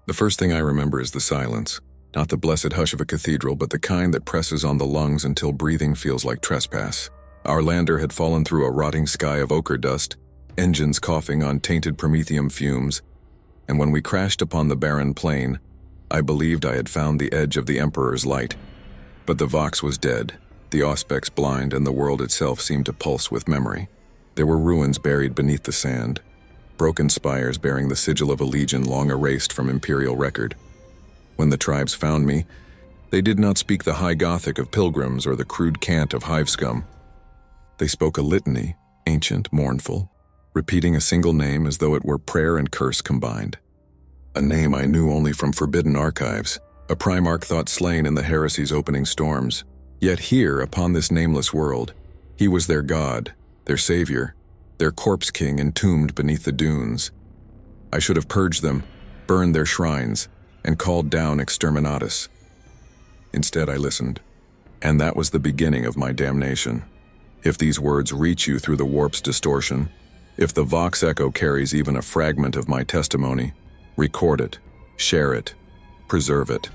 The first thing I remember is the silence. Not the blessed hush of a cathedral, but the kind that presses on the lungs until breathing feels like trespass. Our lander had fallen through a rotting sky of ochre dust, engines coughing on tainted promethium fumes, and when we crashed upon the barren plain, I believed I had found the edge of the Emperor's light. But the Vox was dead, the Auspex blind, and the world itself seemed to pulse with memory. There were ruins buried beneath the sand, broken spires bearing the sigil of a legion long erased from Imperial record. When the tribes found me, they did not speak the high Gothic of pilgrims or the crude cant of hive scum. They spoke a litany, ancient, mournful, repeating a single name as though it were prayer and curse combined. A name I knew only from forbidden archives, a Primarch thought slain in the heresy's opening storms. Yet here, upon this nameless world, he was their god, their savior, their corpse king entombed beneath the dunes. I should have purged them, burned their shrines, and called down exterminatus. Instead, I listened, and that was the beginning of my damnation. If these words reach you through the warp's distortion, if the Vox echo carries even a fragment of my testimony, record it, share it, preserve it.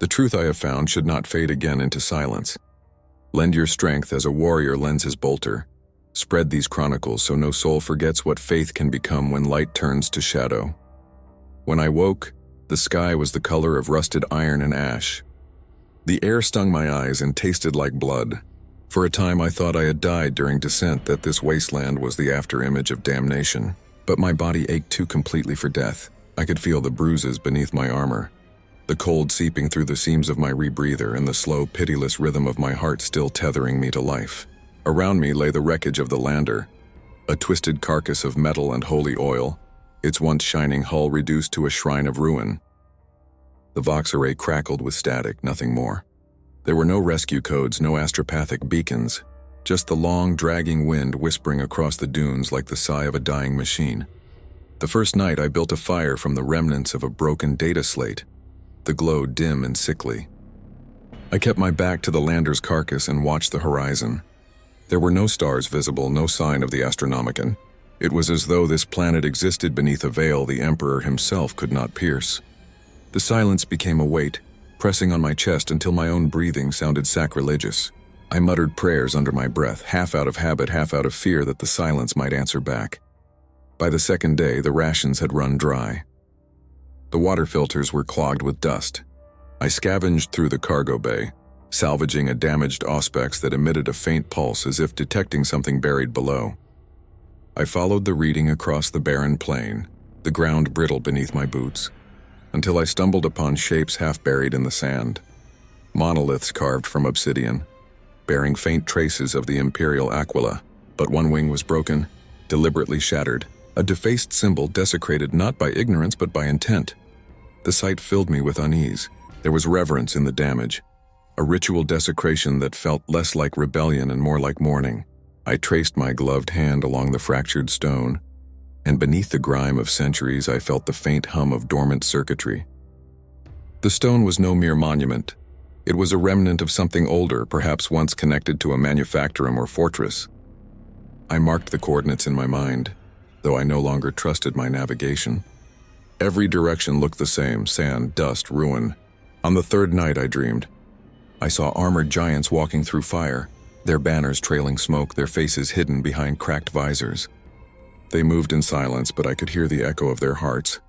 The truth I have found should not fade again into silence. Lend your strength as a warrior lends his bolter. Spread these chronicles so no soul forgets what faith can become when light turns to shadow. When I woke, the sky was the color of rusted iron and ash. The air stung my eyes and tasted like blood. For a time I thought I had died during descent, that this wasteland was the after-image of damnation. But my body ached too completely for death. I could feel the bruises beneath my armor, the cold seeping through the seams of my rebreather, and the slow, pitiless rhythm of my heart still tethering me to life. Around me lay the wreckage of the lander, a twisted carcass of metal and holy oil, its once shining hull reduced to a shrine of ruin. The Vox array crackled with static, nothing more. There were no rescue codes, no astropathic beacons, just the long, dragging wind whispering across the dunes like the sigh of a dying machine. The first night I built a fire from the remnants of a broken data slate, the glow dim and sickly. I kept my back to the lander's carcass and watched the horizon. There were no stars visible, no sign of the Astronomican. It was as though this planet existed beneath a veil the Emperor himself could not pierce. The silence became a weight, pressing on my chest until my own breathing sounded sacrilegious. I muttered prayers under my breath, half out of habit, half out of fear that the silence might answer back. By the second day, the rations had run dry. The water filters were clogged with dust. I scavenged through the cargo bay, salvaging a damaged Auspex that emitted a faint pulse as if detecting something buried below. I followed the reading across the barren plain, the ground brittle beneath my boots, until I stumbled upon shapes half buried in the sand. Monoliths carved from obsidian, bearing faint traces of the Imperial aquila, but one wing was broken, deliberately shattered, a defaced symbol desecrated not by ignorance but by intent. The sight filled me with unease. There was reverence in the damage, a ritual desecration that felt less like rebellion and more like mourning. I traced my gloved hand along the fractured stone, and beneath the grime of centuries I felt the faint hum of dormant circuitry. The stone was no mere monument. It was a remnant of something older, perhaps once connected to a manufactorum or fortress. I marked the coordinates in my mind, though I no longer trusted my navigation. Every direction looked the same: sand, dust, ruin. On the third night I dreamed. I saw armored giants walking through fire, their banners trailing smoke, their faces hidden behind cracked visors. They moved in silence, but I could hear the echo of their hearts,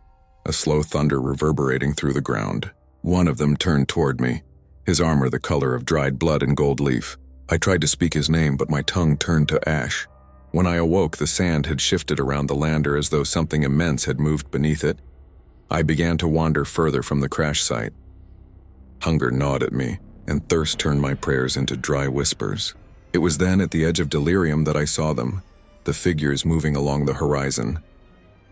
a slow thunder reverberating through the ground. One of them turned toward me, his armor the color of dried blood and gold leaf. I tried to speak his name, but my tongue turned to ash. When I awoke, the sand had shifted around the lander as though something immense had moved beneath it. I began to wander further from the crash site. Hunger gnawed at me, and thirst turned my prayers into dry whispers. It was then, at the edge of delirium, that I saw them, the figures moving along the horizon.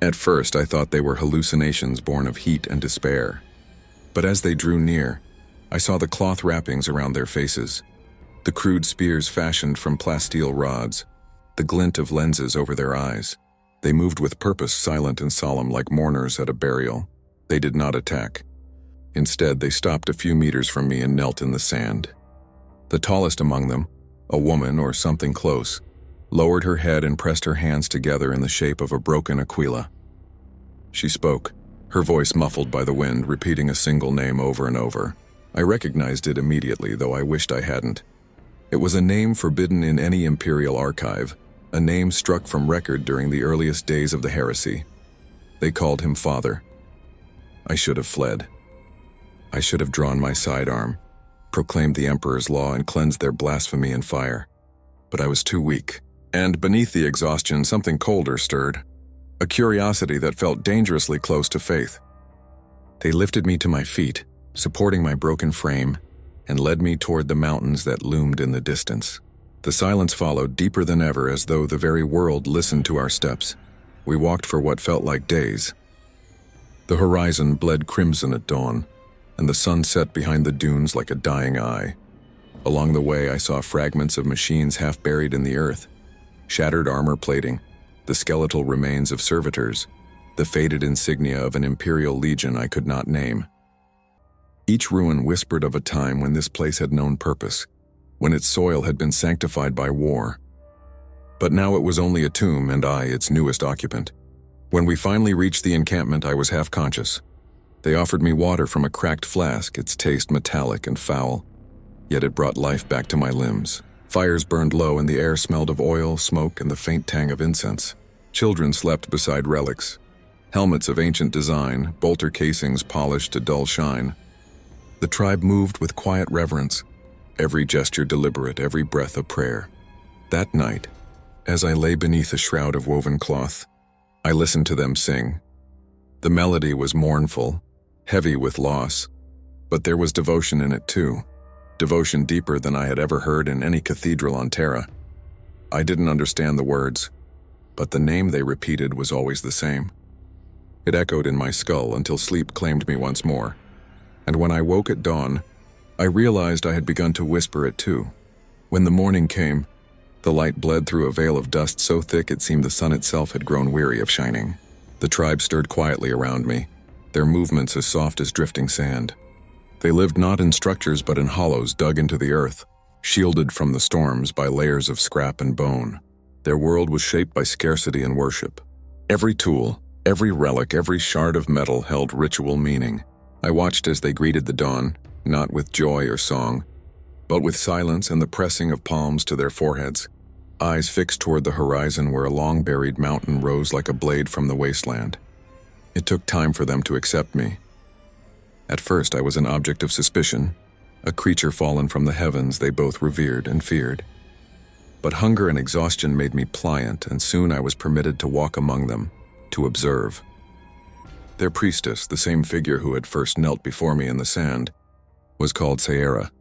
At first, I thought they were hallucinations born of heat and despair. But as they drew near, I saw the cloth wrappings around their faces, the crude spears fashioned from plasteel rods, the glint of lenses over their eyes. They moved with purpose, silent and solemn, like mourners at a burial. They did not attack. Instead, they stopped a few meters from me and knelt in the sand. The tallest among them, a woman or something close, lowered her head and pressed her hands together in the shape of a broken aquila. She spoke, her voice muffled by the wind, repeating a single name over and over. I recognized it immediately, though I wished I hadn't. It was a name forbidden in any Imperial archive, a name struck from record during the earliest days of the heresy. They called him Father. I should have fled. I should have drawn my sidearm, proclaimed the Emperor's law, and cleansed their blasphemy in fire. But I was too weak, and beneath the exhaustion something colder stirred, a curiosity that felt dangerously close to faith. They lifted me to my feet, supporting my broken frame, and led me toward the mountains that loomed in the distance. The silence followed, deeper than ever, as though the very world listened to our steps. We walked for what felt like days. The horizon bled crimson at dawn, and the sun set behind the dunes like a dying eye. Along the way, I saw fragments of machines half buried in the earth, shattered armor plating, the skeletal remains of servitors, the faded insignia of an Imperial legion I could not name. Each ruin whispered of a time when this place had known purpose, when its soil had been sanctified by war. But now it was only a tomb, and I, its newest occupant. When we finally reached the encampment, I was half conscious. They offered me water from a cracked flask, its taste metallic and foul, yet it brought life back to my limbs. Fires burned low, and the air smelled of oil, smoke, and the faint tang of incense. Children slept beside relics, helmets of ancient design, bolter casings polished to dull shine. The tribe moved with quiet reverence, every gesture deliberate, every breath a prayer. That night, as I lay beneath a shroud of woven cloth, I listened to them sing. The melody was mournful, heavy with loss, but there was devotion in it too, devotion deeper than I had ever heard in any cathedral on Terra. I didn't understand the words, but the name they repeated was always the same. It echoed in my skull until sleep claimed me once more. And when I woke at dawn, I realized I had begun to whisper it too. When the morning came, the light bled through a veil of dust so thick it seemed the sun itself had grown weary of shining. The tribe stirred quietly around me, their movements as soft as drifting sand. They lived not in structures but in hollows dug into the earth, shielded from the storms by layers of scrap and bone. Their world was shaped by scarcity and worship. Every tool, every relic, every shard of metal held ritual meaning. I watched as they greeted the dawn, not with joy or song, but with silence and the pressing of palms to their foreheads, eyes fixed toward the horizon where a long-buried mountain rose like a blade from the wasteland. It took time for them to accept me. At first, I was an object of suspicion, a creature fallen from the heavens they both revered and feared. But hunger and exhaustion made me pliant, and soon I was permitted to walk among them, to observe. Their priestess, the same figure who had first knelt before me in the sand, was called Sierra.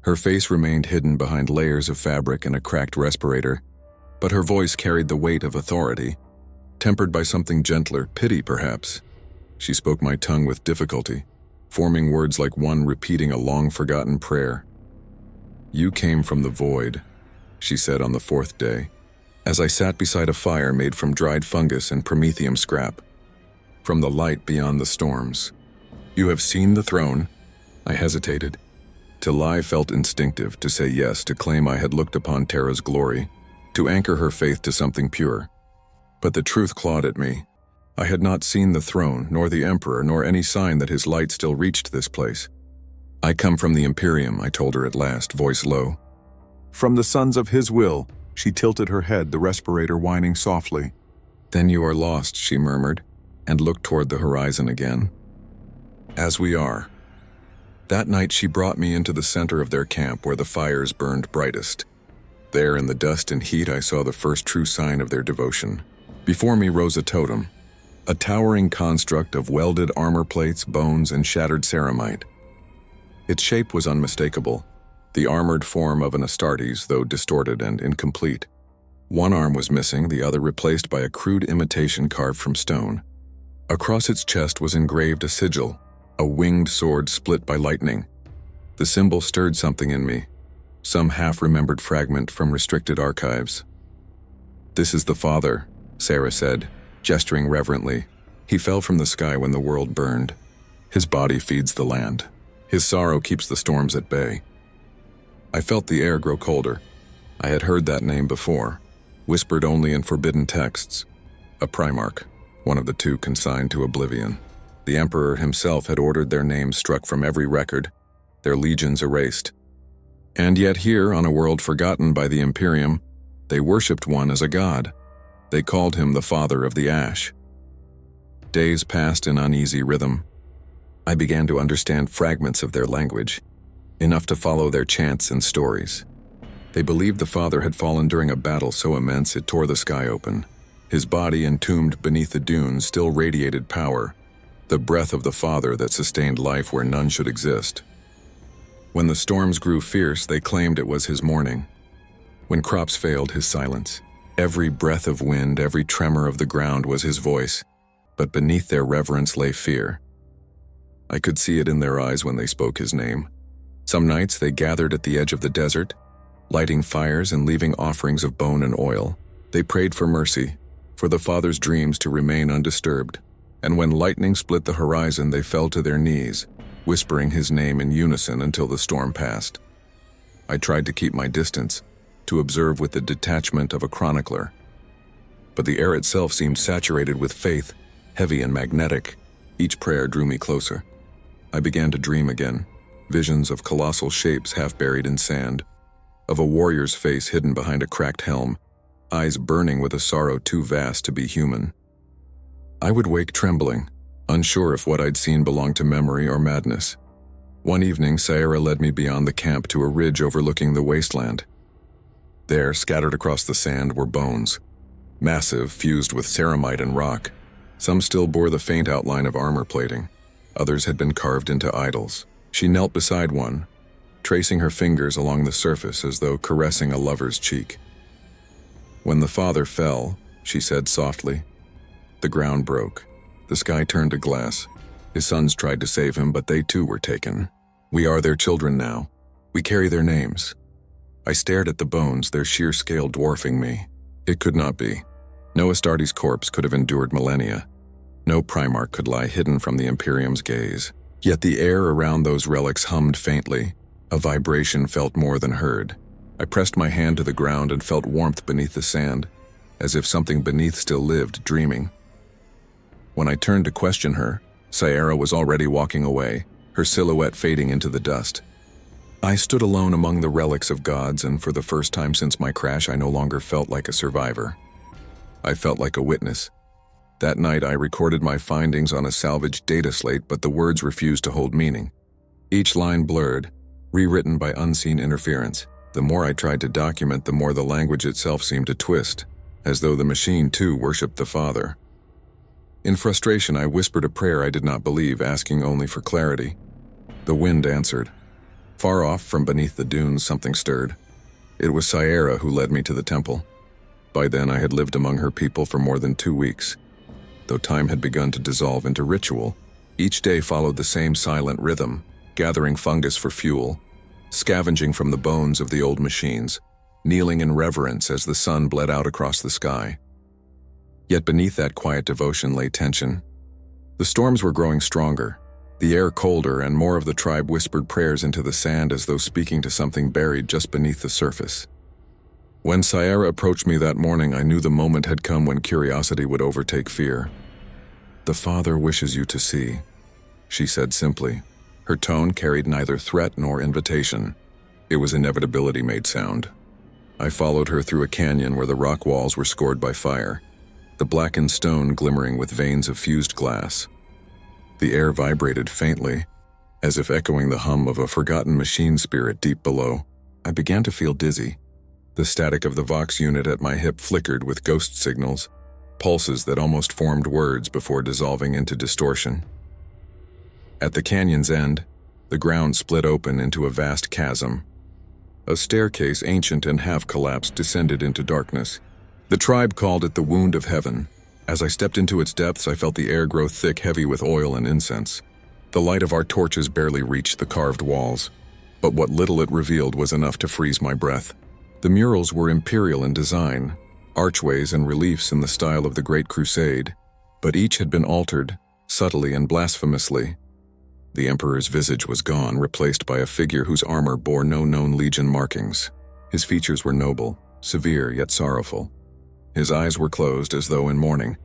Her face remained hidden behind layers of fabric and a cracked respirator, but her voice carried the weight of authority, tempered by something gentler, pity perhaps. She spoke my tongue with difficulty, forming words like one repeating a long-forgotten prayer. "You came from the void," she said on the fourth day, as I sat beside a fire made from dried fungus and promethium scrap. "From the light beyond the storms. You have seen the throne." I hesitated. To lie felt instinctive, to say yes, to claim I had looked upon Terra's glory, to anchor her faith to something pure. But the truth clawed at me. I had not seen the throne, nor the Emperor, nor any sign that his light still reached this place. "I come from the Imperium," I told her at last, voice low. "From the sons of his will." She tilted her head, the respirator whining softly. "Then you are lost," she murmured, and looked toward the horizon again. "As we are." That night she brought me into the center of their camp where the fires burned brightest. There in the dust and heat I saw the first true sign of their devotion. Before me rose a totem, a towering construct of welded armor plates, bones, and shattered ceramite. Its shape was unmistakable, the armored form of an Astartes, though distorted and incomplete. One arm was missing, the other replaced by a crude imitation carved from stone. Across its chest was engraved a sigil, a winged sword split by lightning. The symbol stirred something in me, some half-remembered fragment from restricted archives. "This is the Father," Sarah said, gesturing reverently. "He fell from the sky when the world burned. His body feeds the land. His sorrow keeps the storms at bay." I felt the air grow colder. I had heard that name before, whispered only in forbidden texts. A Primarch, one of the two consigned to oblivion. The Emperor himself had ordered their names struck from every record, their legions erased. And yet here, on a world forgotten by the Imperium, they worshipped one as a god. They called him the Father of the Ash. Days passed in uneasy rhythm. I began to understand fragments of their language, enough to follow their chants and stories. They believed the Father had fallen during a battle so immense it tore the sky open. His body, entombed beneath the dunes, still radiated power, the breath of the Father that sustained life where none should exist. When the storms grew fierce, they claimed it was his mourning. When crops failed, his silence. Every breath of wind, every tremor of the ground was his voice, but beneath their reverence lay fear. I could see it in their eyes when they spoke his name. Some nights they gathered at the edge of the desert, lighting fires and leaving offerings of bone and oil. They prayed for mercy, for the Father's dreams to remain undisturbed. And when lightning split the horizon, they fell to their knees, whispering his name in unison until the storm passed. I tried to keep my distance, to observe with the detachment of a chronicler. But the air itself seemed saturated with faith, heavy and magnetic. Each prayer drew me closer. I began to dream again, visions of colossal shapes half buried in sand, of a warrior's face hidden behind a cracked helm, eyes burning with a sorrow too vast to be human. I would wake trembling, unsure if what I'd seen belonged to memory or madness. One evening, Sierra led me beyond the camp to a ridge overlooking the wasteland. There, scattered across the sand, were bones, massive, fused with ceramite and rock. Some still bore the faint outline of armor plating. Others had been carved into idols. She knelt beside one, tracing her fingers along the surface as though caressing a lover's cheek. When the Father fell, she said softly, the ground broke. The sky turned to glass. His sons tried to save him, but they too were taken. We are their children now. We carry their names. I stared at the bones, their sheer scale dwarfing me. It could not be. No Astartes' corpse could have endured millennia. No Primarch could lie hidden from the Imperium's gaze. Yet the air around those relics hummed faintly, a vibration felt more than heard. I pressed my hand to the ground and felt warmth beneath the sand, as if something beneath still lived, dreaming. When I turned to question her, Sierra was already walking away, her silhouette fading into the dust. I stood alone among the relics of gods, and for the first time since my crash, I no longer felt like a survivor. I felt like a witness. That night, I recorded my findings on a salvaged data slate, but the words refused to hold meaning. Each line blurred, rewritten by unseen interference. The more I tried to document, the more the language itself seemed to twist, as though the machine too worshipped the Father. In frustration, I whispered a prayer I did not believe, asking only for clarity. The wind answered. Far off, from beneath the dunes, something stirred. It was Sierra who led me to the temple. By then, I had lived among her people for more than 2 weeks. Though time had begun to dissolve into ritual, each day followed the same silent rhythm, gathering fungus for fuel, scavenging from the bones of the old machines, kneeling in reverence as the sun bled out across the sky. Yet beneath that quiet devotion lay tension. The storms were growing stronger, the air colder, and more of the tribe whispered prayers into the sand as though speaking to something buried just beneath the surface. When Sierra approached me that morning, I knew the moment had come when curiosity would overtake fear. The Father wishes you to see, she said simply. Her tone carried neither threat nor invitation. It was inevitability made sound. I followed her through a canyon where the rock walls were scored by fire, the blackened stone glimmering with veins of fused glass. The air vibrated faintly, as if echoing the hum of a forgotten machine spirit deep below. I began to feel dizzy. The static of the Vox unit at my hip flickered with ghost signals, pulses that almost formed words before dissolving into distortion. At the canyon's end, the ground split open into a vast chasm. A staircase, ancient and half-collapsed, descended into darkness. The tribe called it the Wound of Heaven. As I stepped into its depths, I felt the air grow thick, heavy with oil and incense. The light of our torches barely reached the carved walls, but what little it revealed was enough to freeze my breath. The murals were Imperial in design, archways and reliefs in the style of the Great Crusade, but each had been altered, subtly and blasphemously. The Emperor's visage was gone, replaced by a figure whose armor bore no known legion markings. His features were noble, severe yet sorrowful. His eyes were closed as though in mourning.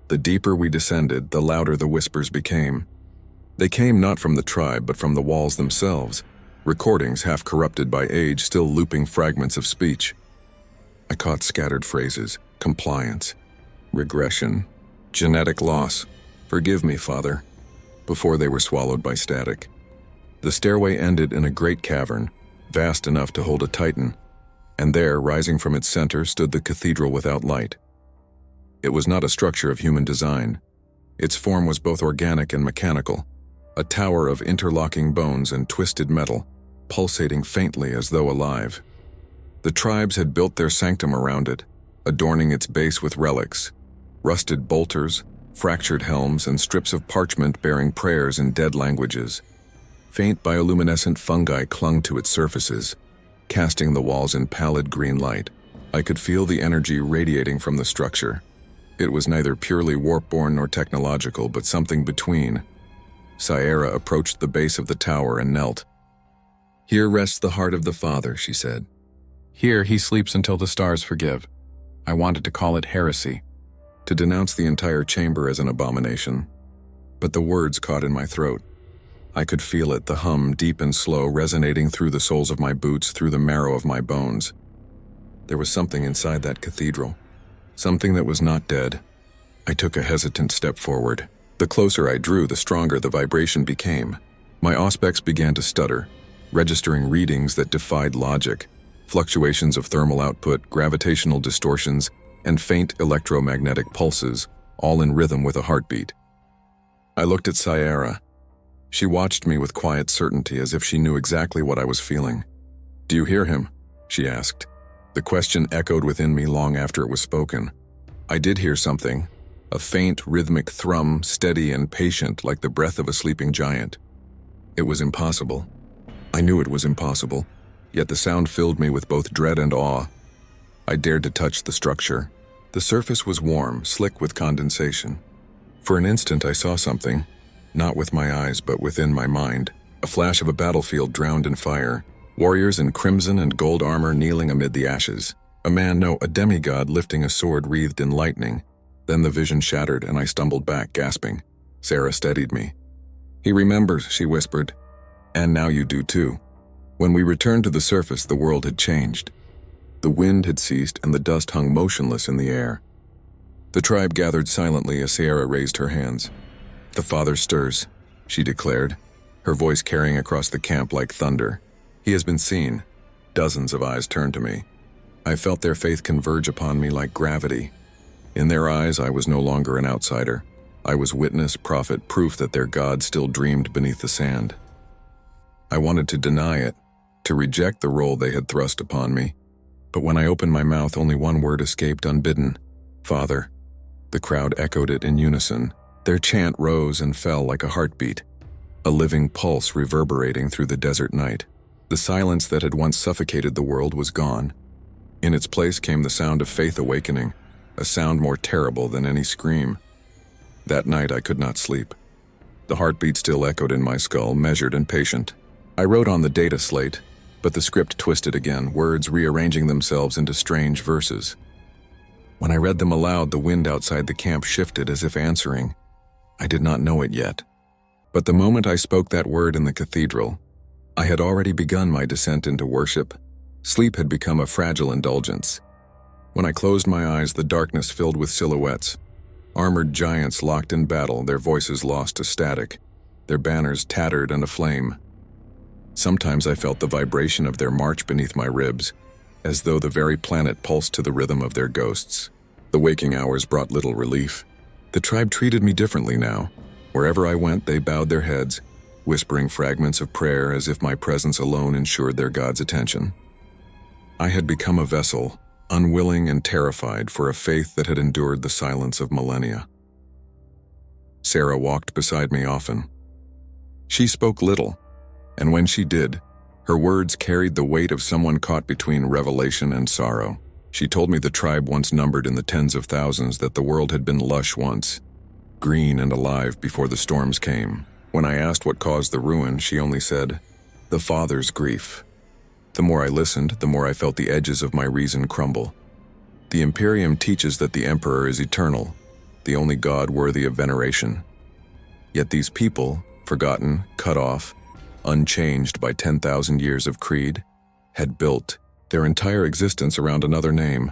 The deeper we descended, the louder the whispers became. They came not from the tribe, but from the walls themselves, recordings half corrupted by age still looping fragments of speech. I caught scattered phrases: compliance, regression, genetic loss, forgive me, Father, before they were swallowed by static. The stairway ended in a great cavern, vast enough to hold a titan, and there, rising from its center, stood the cathedral without light. It was not a structure of human design. Its form was both organic and mechanical, a tower of interlocking bones and twisted metal, pulsating faintly as though alive. The tribes had built their sanctum around it, adorning its base with relics, rusted bolters, fractured helms, and strips of parchment bearing prayers in dead languages. Faint bioluminescent fungi clung to its surfaces, casting the walls in pallid green light. I could feel the energy radiating from the structure. It was neither purely warp-born nor technological, but something between. Sierra approached the base of the tower and knelt. "Here rests the heart of the Father," she said. "Here he sleeps until the stars forgive." I wanted to call it heresy, to denounce the entire chamber as an abomination. But the words caught in my throat. I could feel it, the hum, deep and slow, resonating through the soles of my boots, through the marrow of my bones. There was something inside that cathedral, something that was not dead. I took a hesitant step forward. The closer I drew, the stronger the vibration became. My auspex began to stutter, registering readings that defied logic, fluctuations of thermal output, gravitational distortions, and faint electromagnetic pulses, all in rhythm with a heartbeat. I looked at Sierra. She watched me with quiet certainty, as if she knew exactly what I was feeling. "Do you hear him?" she asked. The question echoed within me long after it was spoken. I did hear something, a faint, rhythmic thrum, steady and patient like the breath of a sleeping giant. It was impossible. I knew it was impossible, yet the sound filled me with both dread and awe. I dared to touch the structure. The surface was warm, slick with condensation. For an instant I saw something, not with my eyes but within my mind, a flash of a battlefield drowned in fire, warriors in crimson and gold armor kneeling amid the ashes, a demigod lifting a sword wreathed in lightning. Then the vision shattered and I stumbled back, gasping. Sarah steadied me. "He remembers," she whispered. "And now you do too." When we returned to the surface, the world had changed. The wind had ceased and the dust hung motionless in the air. The tribe gathered silently as Sierra raised her hands. "The Father stirs," she declared, her voice carrying across the camp like thunder. "He has been seen." Dozens of eyes turned to me. I felt their faith converge upon me like gravity. In their eyes, I was no longer an outsider. I was witness, prophet, proof that their God still dreamed beneath the sand. I wanted to deny it, to reject the role they had thrust upon me. But when I opened my mouth, only one word escaped unbidden: "Father." The crowd echoed it in unison. Their chant rose and fell like a heartbeat, a living pulse reverberating through the desert night. The silence that had once suffocated the world was gone. In its place came the sound of faith awakening, a sound more terrible than any scream. That night I could not sleep. The heartbeat still echoed in my skull, measured and patient. I wrote on the data slate, but the script twisted again, words rearranging themselves into strange verses. When I read them aloud, the wind outside the camp shifted as if answering. I did not know it yet. But the moment I spoke that word in the cathedral, I had already begun my descent into worship. Sleep had become a fragile indulgence. When I closed my eyes, the darkness filled with silhouettes. Armored giants locked in battle, their voices lost to static, their banners tattered and aflame. Sometimes I felt the vibration of their march beneath my ribs, as though the very planet pulsed to the rhythm of their ghosts. The waking hours brought little relief. The tribe treated me differently now. Wherever I went, they bowed their heads, whispering fragments of prayer as if my presence alone ensured their God's attention. I had become a vessel, unwilling and terrified for a faith that had endured the silence of millennia. Sarah walked beside me often. She spoke little, and when she did, her words carried the weight of someone caught between revelation and sorrow. She told me the tribe once numbered in the tens of thousands, that the world had been lush once, green and alive before the storms came. When I asked what caused the ruin, she only said, "The Father's grief." The more I listened, the more I felt the edges of my reason crumble. The Imperium teaches that the Emperor is eternal, the only god worthy of veneration. Yet these people, forgotten, cut off, unchanged by 10,000 years of creed, had built their entire existence around another name,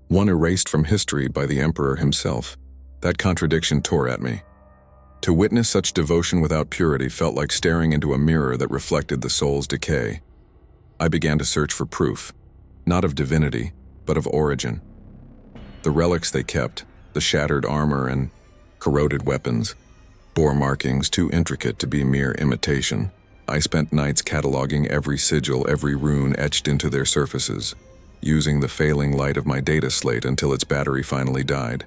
one erased from history by the emperor himself. That contradiction tore at me. To witness such devotion without purity felt like staring into a mirror that reflected the soul's decay. I began to search for proof, not of divinity, but of origin. The relics they kept, the shattered armor and corroded weapons, bore markings too intricate to be mere imitation. I spent nights cataloging every sigil, every rune etched into their surfaces, using the failing light of my data slate until its battery finally died.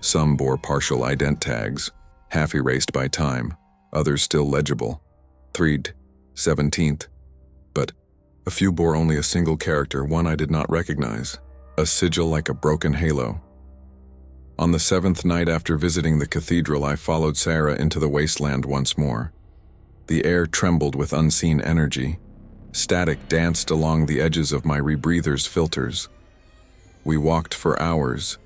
Some bore partial ident tags, half erased by time, others still legible, 3rd, 17th, but a few bore only a single character, one I did not recognize, a sigil like a broken halo. On the 7th night after visiting the cathedral, I followed Sarah into the wasteland once more. The air trembled with unseen energy. Static danced along the edges of my rebreather's filters. We walked for hours,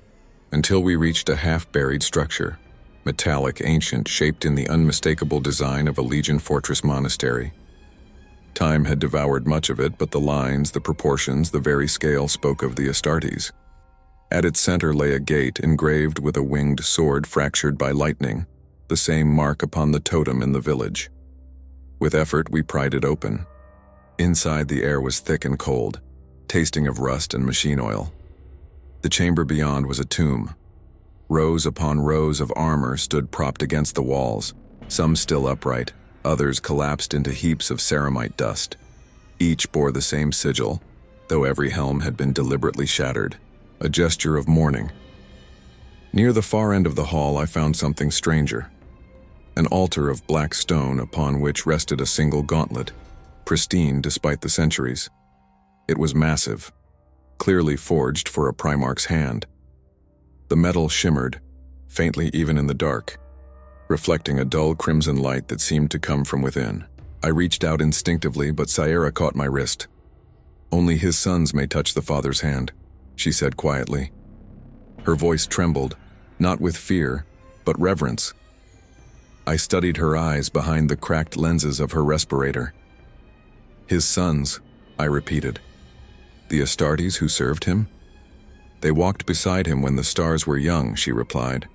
until we reached a half-buried structure, metallic, ancient, shaped in the unmistakable design of a Legion fortress monastery. Time had devoured much of it, but the lines, the proportions, the very scale spoke of the Astartes. At its center lay a gate engraved with a winged sword fractured by lightning, the same mark upon the totem in the village. With effort, we pried it open. Inside, the air was thick and cold, tasting of rust and machine oil. The chamber beyond was a tomb. Rows upon rows of armor stood propped against the walls, some still upright, others collapsed into heaps of ceramite dust. Each bore the same sigil, though every helm had been deliberately shattered, a gesture of mourning. Near the far end of the hall, I found something stranger. An altar of black stone upon which rested a single gauntlet, pristine despite the centuries. It was massive, clearly forged for a Primarch's hand. The metal shimmered, faintly even in the dark, reflecting a dull crimson light that seemed to come from within. I reached out instinctively, but Sierra caught my wrist. "Only his sons may touch the Father's hand," she said quietly. Her voice trembled, not with fear, but reverence. I studied her eyes behind the cracked lenses of her respirator. "His sons," I repeated. "The Astartes who served him?" "They walked beside him when the stars were young," she replied.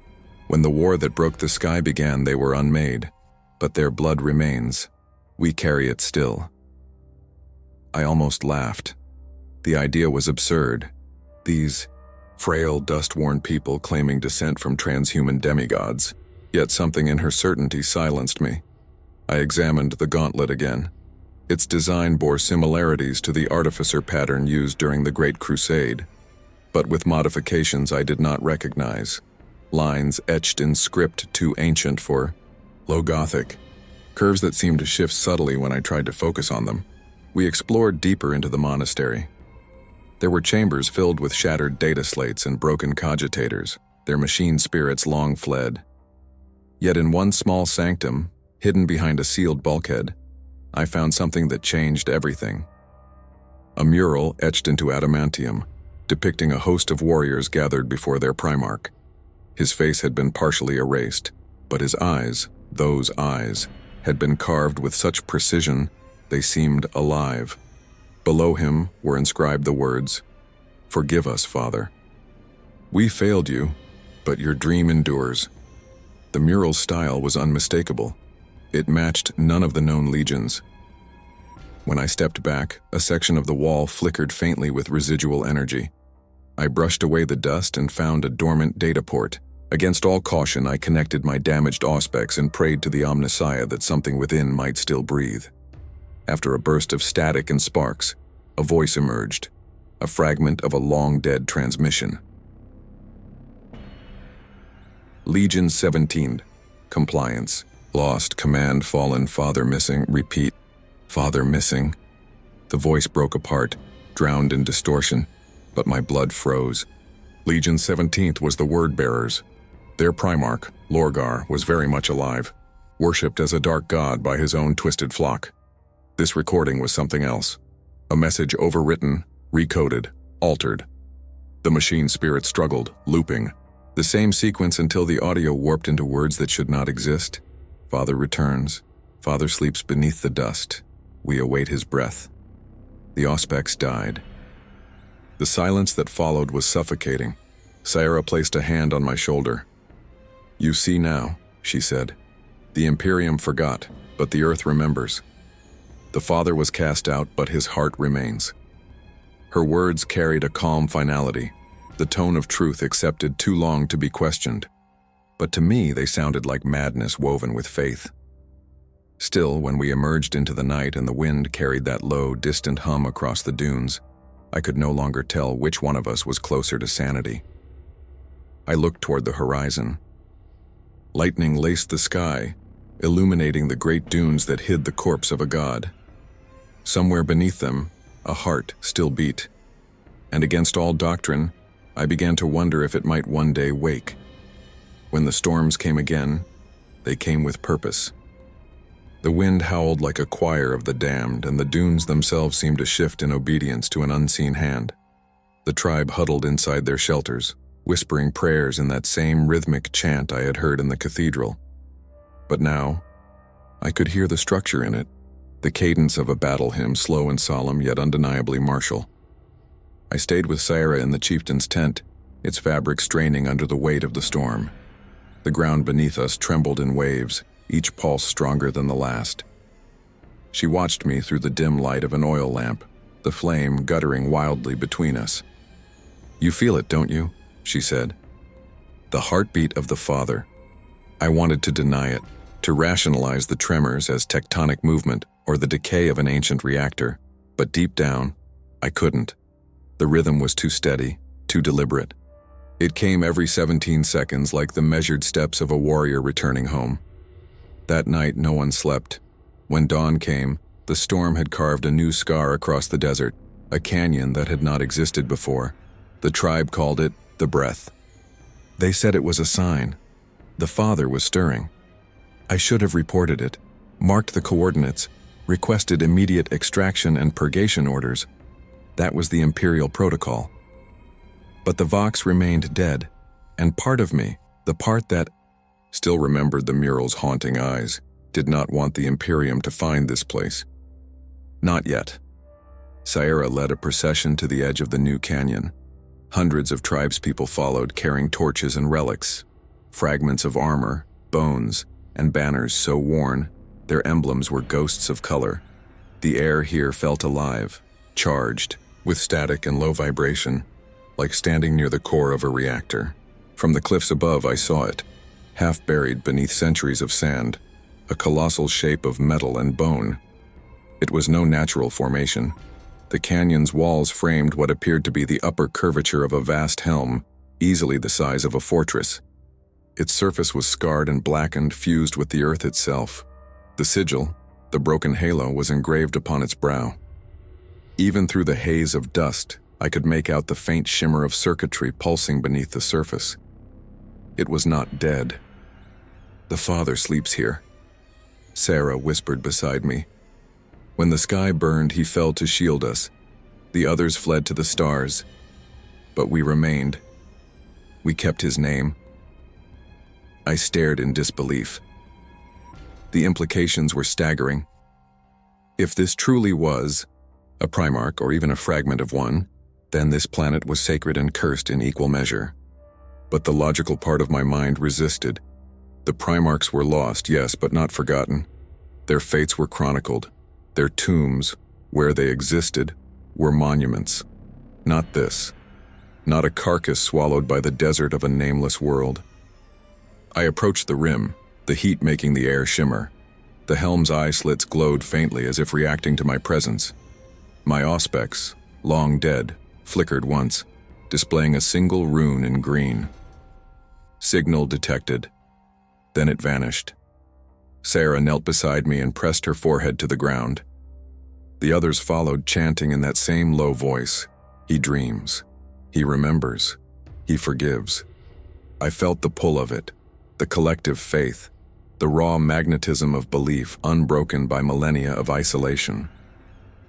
"When the war that broke the sky began, they were unmade, but their blood remains. We carry it still." I almost laughed. The idea was absurd. These frail, dust-worn people claiming descent from transhuman demigods. Yet something in her certainty silenced me. I examined the gauntlet again. Its design bore similarities to the artificer pattern used during the Great Crusade, but with modifications I did not recognize. Lines etched in script too ancient for Low Gothic, curves that seemed to shift subtly when I tried to focus on them. We explored deeper into the monastery. There were chambers filled with shattered data slates and broken cogitators, their machine spirits long fled. Yet in one small sanctum, hidden behind a sealed bulkhead, I found something that changed everything. A mural etched into adamantium, depicting a host of warriors gathered before their Primarch. His face had been partially erased, but his eyes, those eyes, had been carved with such precision they seemed alive. Below him were inscribed the words, "Forgive us, Father. We failed you, but your dream endures." The mural's style was unmistakable. It matched none of the known legions. When I stepped back, a section of the wall flickered faintly with residual energy. I brushed away the dust and found a dormant data port. Against all caution, I connected my damaged auspex and prayed to the Omnissiah that something within might still breathe. After a burst of static and sparks, a voice emerged, a fragment of a long-dead transmission. Legion 17. Compliance. Lost. Command fallen. Father missing. Repeat. Father missing. The voice broke apart, drowned in distortion, but my blood froze. Legion 17th was the word-bearers. Their Primarch, Lorgar, was very much alive, worshipped as a dark god by his own twisted flock. This recording was something else. A message overwritten, recoded, altered. The machine spirit struggled, looping. The The same sequence until the audio warped into words that should not exist. Father returns. Father sleeps beneath the dust. We await his breath. The Auspex died. The silence that followed was suffocating. Sierra placed a hand on my shoulder. "You see now," she said. "The Imperium forgot, but the earth remembers. The Father was cast out, but his heart remains." Her words carried a calm finality, the tone of truth accepted too long to be questioned. But to me, they sounded like madness woven with faith. Still, when we emerged into the night and the wind carried that low, distant hum across the dunes, I could no longer tell which one of us was closer to sanity. I looked toward the horizon. Lightning laced the sky, illuminating the great dunes that hid the corpse of a god. Somewhere beneath them, a heart still beat. And against all doctrine, I began to wonder if it might one day wake. When the storms came again, they came with purpose. The wind howled like a choir of the damned, and the dunes themselves seemed to shift in obedience to an unseen hand. The tribe huddled inside their shelters, whispering prayers in that same rhythmic chant I had heard in the cathedral. But now, I could hear the structure in it, the cadence of a battle hymn, slow and solemn, yet undeniably martial. I stayed with Sierra in the chieftain's tent, its fabric straining under the weight of the storm. The ground beneath us trembled in waves, each pulse stronger than the last. She watched me through the dim light of an oil lamp, the flame guttering wildly between us. "You feel it, don't you?" she said. "The heartbeat of the Father." I wanted to deny it, to rationalize the tremors as tectonic movement or the decay of an ancient reactor, but deep down, I couldn't. The rhythm was too steady, too deliberate. It came every 17 seconds like the measured steps of a warrior returning home. That night, no one slept. When dawn came, the storm had carved a new scar across the desert, a canyon that had not existed before. The tribe called it the breath. They said it was a sign. The Father was stirring. I should have reported it, marked the coordinates, requested immediate extraction and purgation orders. That was the Imperial protocol. But the Vox remained dead, and part of me, the part that still remembered the mural's haunting eyes, did not want the Imperium to find this place. Not yet. Sierra led a procession to the edge of the new canyon. Hundreds of tribespeople followed, carrying torches and relics, fragments of armor, bones, and banners so worn, their emblems were ghosts of color. The air here felt alive, charged, with static and low vibration, like standing near the core of a reactor. From the cliffs above, I saw it, half buried beneath centuries of sand, a colossal shape of metal and bone. It was no natural formation. The canyon's walls framed what appeared to be the upper curvature of a vast helm, easily the size of a fortress. Its surface was scarred and blackened, fused with the earth itself. The sigil, the broken halo, was engraved upon its brow. Even through the haze of dust, I could make out the faint shimmer of circuitry pulsing beneath the surface. It was not dead. "The Father sleeps here," Sarah whispered beside me. "When the sky burned, he fell to shield us. The others fled to the stars. But we remained. We kept his name." I stared in disbelief. The implications were staggering. If this truly was a Primarch, or even a fragment of one, then this planet was sacred and cursed in equal measure. But the logical part of my mind resisted. The Primarchs were lost, yes, but not forgotten. Their fates were chronicled. Their tombs, where they existed, were monuments. Not this. Not a carcass swallowed by the desert of a nameless world. I approached the rim, the heat making the air shimmer. The helm's eye slits glowed faintly as if reacting to my presence. My Auspex, long dead, flickered once, displaying a single rune in green. Signal detected. Then it vanished. Sarah knelt beside me and pressed her forehead to the ground. The others followed, chanting in that same low voice. "He dreams. He remembers. He forgives." I felt the pull of it, the collective faith, the raw magnetism of belief unbroken by millennia of isolation.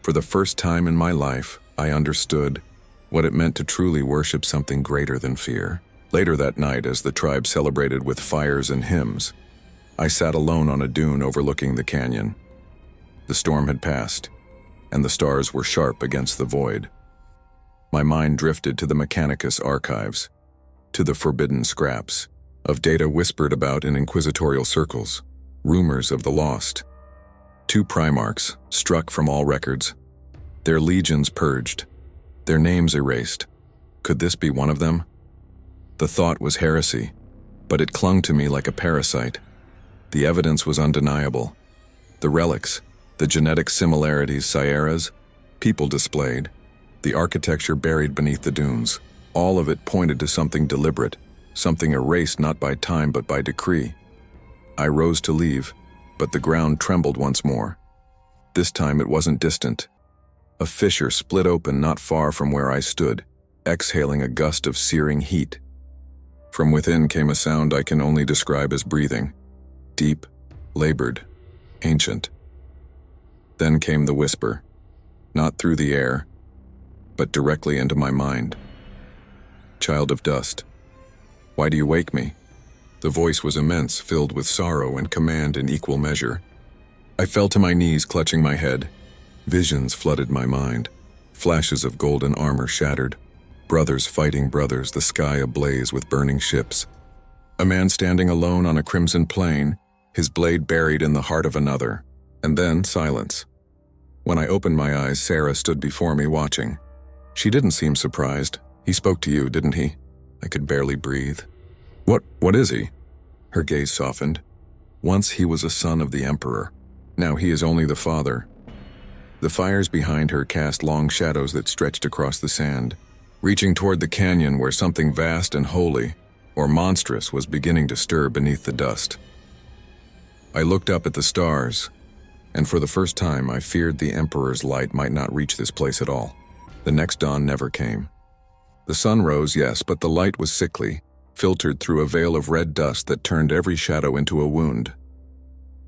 For the first time in my life, I understood what it meant to truly worship something greater than fear, Later that night, as the tribe celebrated with fires and hymns, I sat alone on a dune overlooking the canyon. The storm had passed, and the stars were sharp against the void. My mind drifted to the Mechanicus archives, to the forbidden scraps of data whispered about in inquisitorial circles, rumors of the lost. 2 Primarchs, struck from all records, their legions purged, their names erased. Could this be one of them? The thought was heresy, but it clung to me like a parasite. The evidence was undeniable. The relics, the genetic similarities, Sierras, people displayed, the architecture buried beneath the dunes, all of it pointed to something deliberate, something erased not by time but by decree. I rose to leave, but the ground trembled once more. This time it wasn't distant. A fissure split open not far from where I stood, exhaling a gust of searing heat. From within came a sound I can only describe as breathing, deep, labored, ancient. Then came the whisper, not through the air, but directly into my mind. "Child of dust, why do you wake me?" The voice was immense, filled with sorrow and command in equal measure. I fell to my knees, clutching my head. Visions flooded my mind, flashes of golden armor shattered, brothers fighting brothers, the sky ablaze with burning ships. A man standing alone on a crimson plain, his blade buried in the heart of another, and then silence. When I opened my eyes, Sarah stood before me watching. She didn't seem surprised. "He spoke to you, didn't he?" I could barely breathe. What is he?" Her gaze softened. Once he was a son of the Emperor. Now he is only the father. The fires behind her cast long shadows that stretched across the sand, reaching toward the canyon where something vast and holy, or monstrous, was beginning to stir beneath the dust. I looked up at the stars, and for the first time I feared the Emperor's light might not reach this place at all. The next dawn never came. The sun rose, yes, but the light was sickly, filtered through a veil of red dust that turned every shadow into a wound.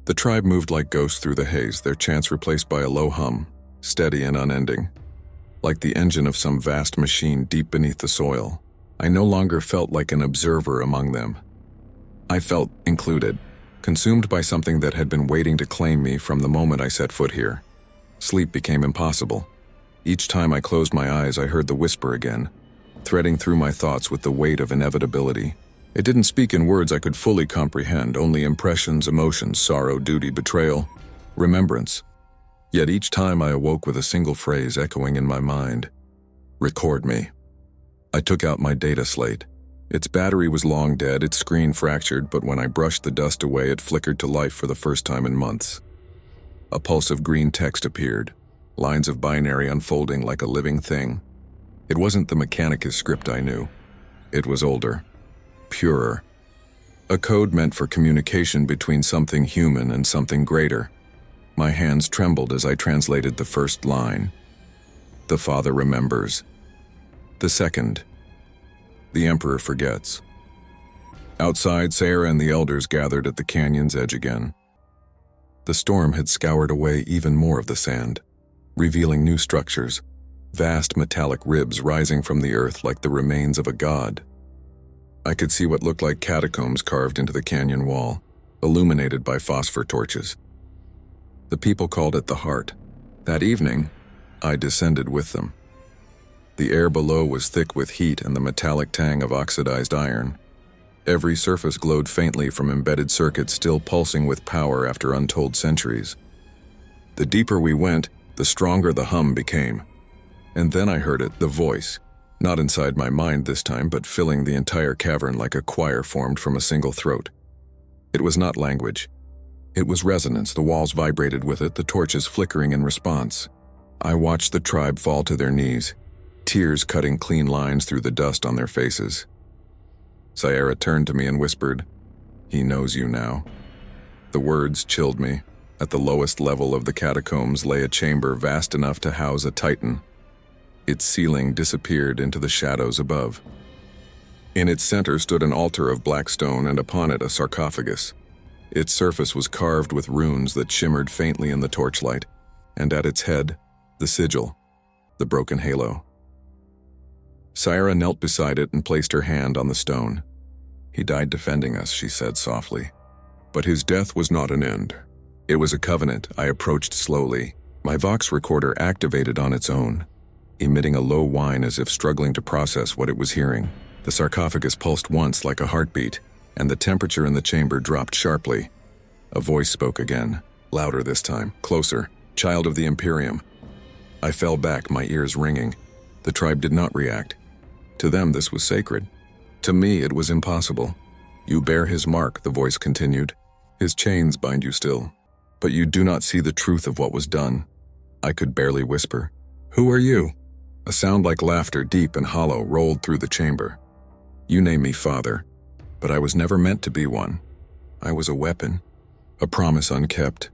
The tribe moved like ghosts through the haze, their chants replaced by a low hum, steady and unending, like the engine of some vast machine deep beneath the soil. I no longer felt like an observer among them. I felt included, consumed by something that had been waiting to claim me from the moment I set foot here. Sleep became impossible. Each time I closed my eyes, I heard the whisper again, threading through my thoughts with the weight of inevitability. It didn't speak in words I could fully comprehend, only impressions, emotions, sorrow, duty, betrayal, remembrance. Yet each time I awoke with a single phrase echoing in my mind: "Record me." I took out my data slate. Its battery was long dead, its screen fractured, but when I brushed the dust away, it flickered to life for the first time in months. A pulse of green text appeared, lines of binary unfolding like a living thing. It wasn't the Mechanicus script I knew. It was older, purer. A code meant for communication between something human and something greater. My hands trembled as I translated the first line. The Father remembers. The second. The Emperor forgets. Outside, Sarah and the elders gathered at the canyon's edge again. The storm had scoured away even more of the sand, revealing new structures, vast metallic ribs rising from the earth like the remains of a god. I could see what looked like catacombs carved into the canyon wall, illuminated by phosphor torches. The people called it the Heart. That evening, I descended with them. The air below was thick with heat and the metallic tang of oxidized iron. Every surface glowed faintly from embedded circuits still pulsing with power after untold centuries. The deeper we went, the stronger the hum became. And then I heard it, the voice, not inside my mind this time, but filling the entire cavern like a choir formed from a single throat. It was not language. It was resonance. The walls vibrated with it, the torches flickering in response. I watched the tribe fall to their knees, tears cutting clean lines through the dust on their faces. Sierra turned to me and whispered, "He knows you now." The words chilled me. At the lowest level of the catacombs lay a chamber vast enough to house a titan. Its ceiling disappeared into the shadows above. In its center stood an altar of black stone, and upon it a sarcophagus. Its surface was carved with runes that shimmered faintly in the torchlight, and at its head, the sigil, the broken halo. Syra knelt beside it and placed her hand on the stone. "He died defending us," she said softly. "But his death was not an end. It was a covenant." I approached slowly. My Vox recorder activated on its own, emitting a low whine as if struggling to process what it was hearing. The sarcophagus pulsed once like a heartbeat, and the temperature in the chamber dropped sharply. A voice spoke again, louder this time, closer. "Child of the Imperium." I fell back, my ears ringing. The tribe did not react. To them this was sacred. To me it was impossible. "You bear his mark," the voice continued. "His chains bind you still. But you do not see the truth of what was done." I could barely whisper. "Who are you?" A sound like laughter, deep and hollow, rolled through the chamber. "You name me father, but I was never meant to be one. I was a weapon, a promise unkept."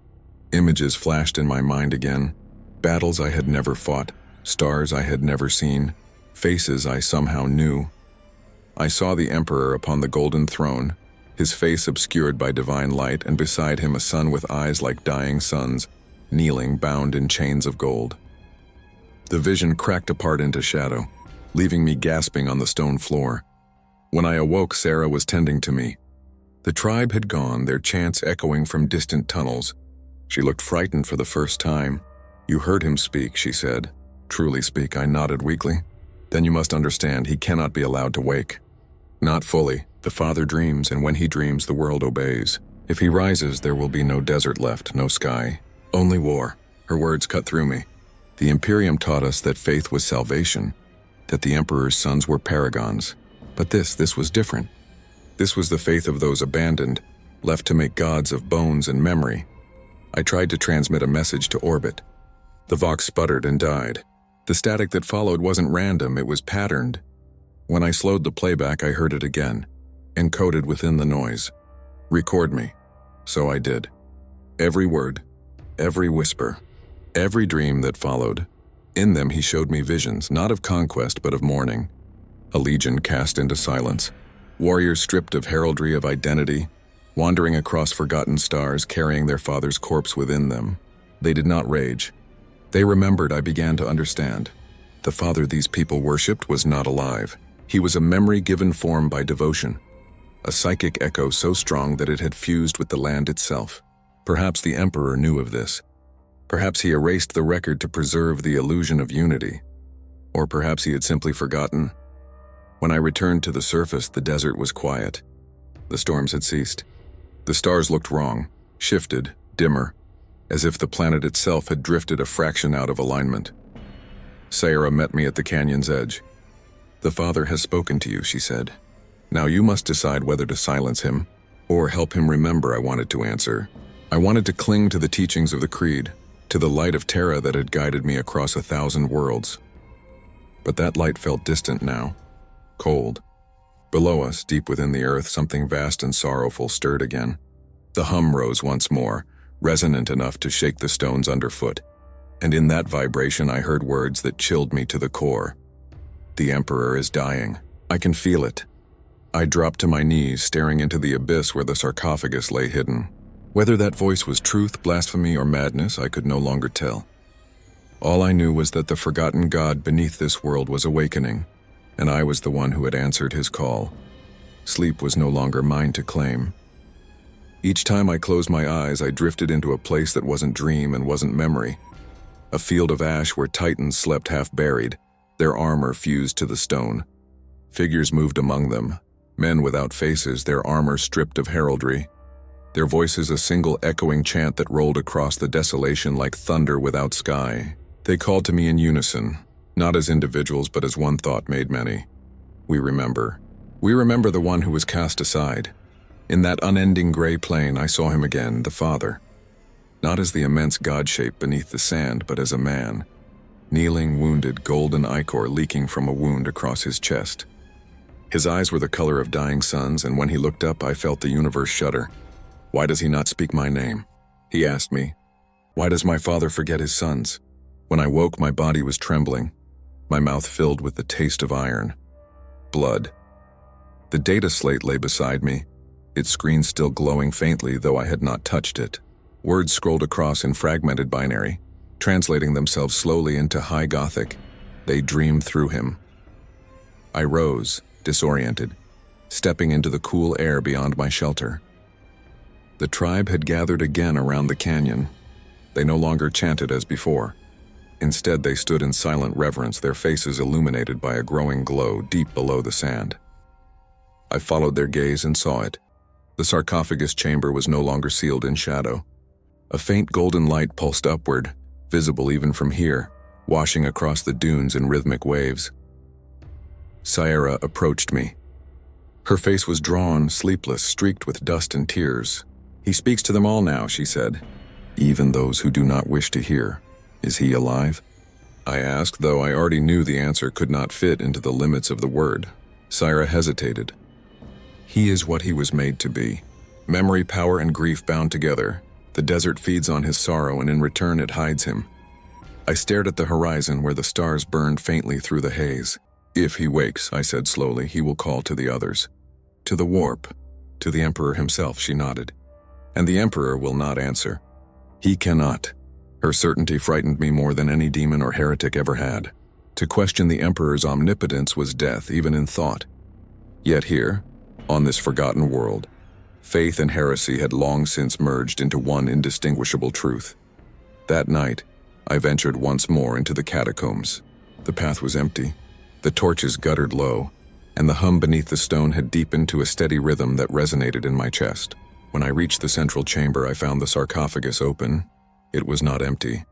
Images flashed in my mind again. Battles I had never fought, stars I had never seen, faces I somehow knew. I saw the Emperor upon the golden throne, his face obscured by divine light, and beside him a son with eyes like dying suns, kneeling, bound in chains of gold. The vision cracked apart into shadow, leaving me gasping on the stone floor. When I awoke, Sarah was tending to me. The tribe had gone, their chants echoing from distant tunnels. She looked frightened for the first time. "You heard him speak," she said. "Truly speak," I nodded weakly. "Then you must understand, he cannot be allowed to wake." "Not fully. The Father dreams, and when he dreams, the world obeys. If he rises, there will be no desert left, no sky. Only war." Her words cut through me. The Imperium taught us that faith was salvation, that the Emperor's sons were paragons. But this was different. This was the faith of those abandoned, left to make gods of bones and memory. I tried to transmit a message to orbit. The Vox sputtered and died. The static that followed wasn't random, it was patterned. When I slowed the playback, I heard it again, encoded within the noise. "Record me." So I did. Every word, every whisper, every dream that followed. In them he showed me visions, not of conquest but of mourning. A legion cast into silence. Warriors stripped of heraldry of identity, wandering across forgotten stars, carrying their father's corpse within them. They did not rage. They remembered. I began to understand. The father these people worshipped was not alive. He was a memory given form by devotion. A psychic echo so strong that it had fused with the land itself. Perhaps the Emperor knew of this. Perhaps he erased the record to preserve the illusion of unity. Or perhaps he had simply forgotten. When I returned to the surface, the desert was quiet. The storms had ceased. The stars looked wrong, shifted, dimmer, as if the planet itself had drifted a fraction out of alignment. Sarah met me at the canyon's edge. "The Father has spoken to you," she said. "Now you must decide whether to silence him or help him remember." I wanted to answer. I wanted to cling to the teachings of the Creed, to the light of Terra that had guided me across 1,000 worlds. But that light felt distant now, cold. Below us, deep within the earth, something vast and sorrowful stirred again. The hum rose once more, resonant enough to shake the stones underfoot. And in that vibration I heard words that chilled me to the core. "The Emperor is dying. I can feel it." I dropped to my knees, staring into the abyss where the sarcophagus lay hidden. Whether that voice was truth, blasphemy, or madness, I could no longer tell. All I knew was that the forgotten god beneath this world was awakening, and I was the one who had answered his call. Sleep was no longer mine to claim. Each time I closed my eyes, I drifted into a place that wasn't dream and wasn't memory. A field of ash where titans slept half buried, their armor fused to the stone. Figures moved among them, men without faces, their armor stripped of heraldry. Their voices a single echoing chant that rolled across the desolation like thunder without sky. They called to me in unison, not as individuals but as one thought made many. We remember. We remember the one who was cast aside. In that unending gray plain I saw him again, the Father. Not as the immense god shape beneath the sand, but as a man. Kneeling, wounded, golden ichor leaking from a wound across his chest. His eyes were the color of dying suns, and when he looked up I felt the universe shudder. "Why does he not speak my name?" he asked me. "Why does my father forget his sons?" When I woke, my body was trembling, my mouth filled with the taste of iron. Blood. The data slate lay beside me, its screen still glowing faintly, though I had not touched it. Words scrolled across in fragmented binary, translating themselves slowly into High Gothic. They dreamed through him. I rose, disoriented, stepping into the cool air beyond my shelter. The tribe had gathered again around the canyon. They no longer chanted as before. Instead, they stood in silent reverence, their faces illuminated by a growing glow deep below the sand. I followed their gaze and saw it. The sarcophagus chamber was no longer sealed in shadow. A faint golden light pulsed upward, visible even from here, washing across the dunes in rhythmic waves. Sierra approached me. Her face was drawn, sleepless, streaked with dust and tears. "He speaks to them all now," she said. "Even those who do not wish to hear. Is he alive?" I asked, though I already knew the answer could not fit into the limits of the word. Sierra hesitated. "He is what he was made to be. Memory, power, and grief bound together. The desert feeds on his sorrow, and in return it hides him." I stared at the horizon where the stars burned faintly through the haze. "If he wakes," I said slowly, "he will call to the others. To the warp. To the Emperor himself," she nodded. "And the Emperor will not answer. He cannot." Her certainty frightened me more than any demon or heretic ever had. To question the Emperor's omnipotence was death, even in thought. Yet here, on this forgotten world, faith and heresy had long since merged into one indistinguishable truth. That night, I ventured once more into the catacombs. The path was empty. The torches guttered low, and the hum beneath the stone had deepened to a steady rhythm that resonated in my chest. When I reached the central chamber, I found the sarcophagus open. It was not empty.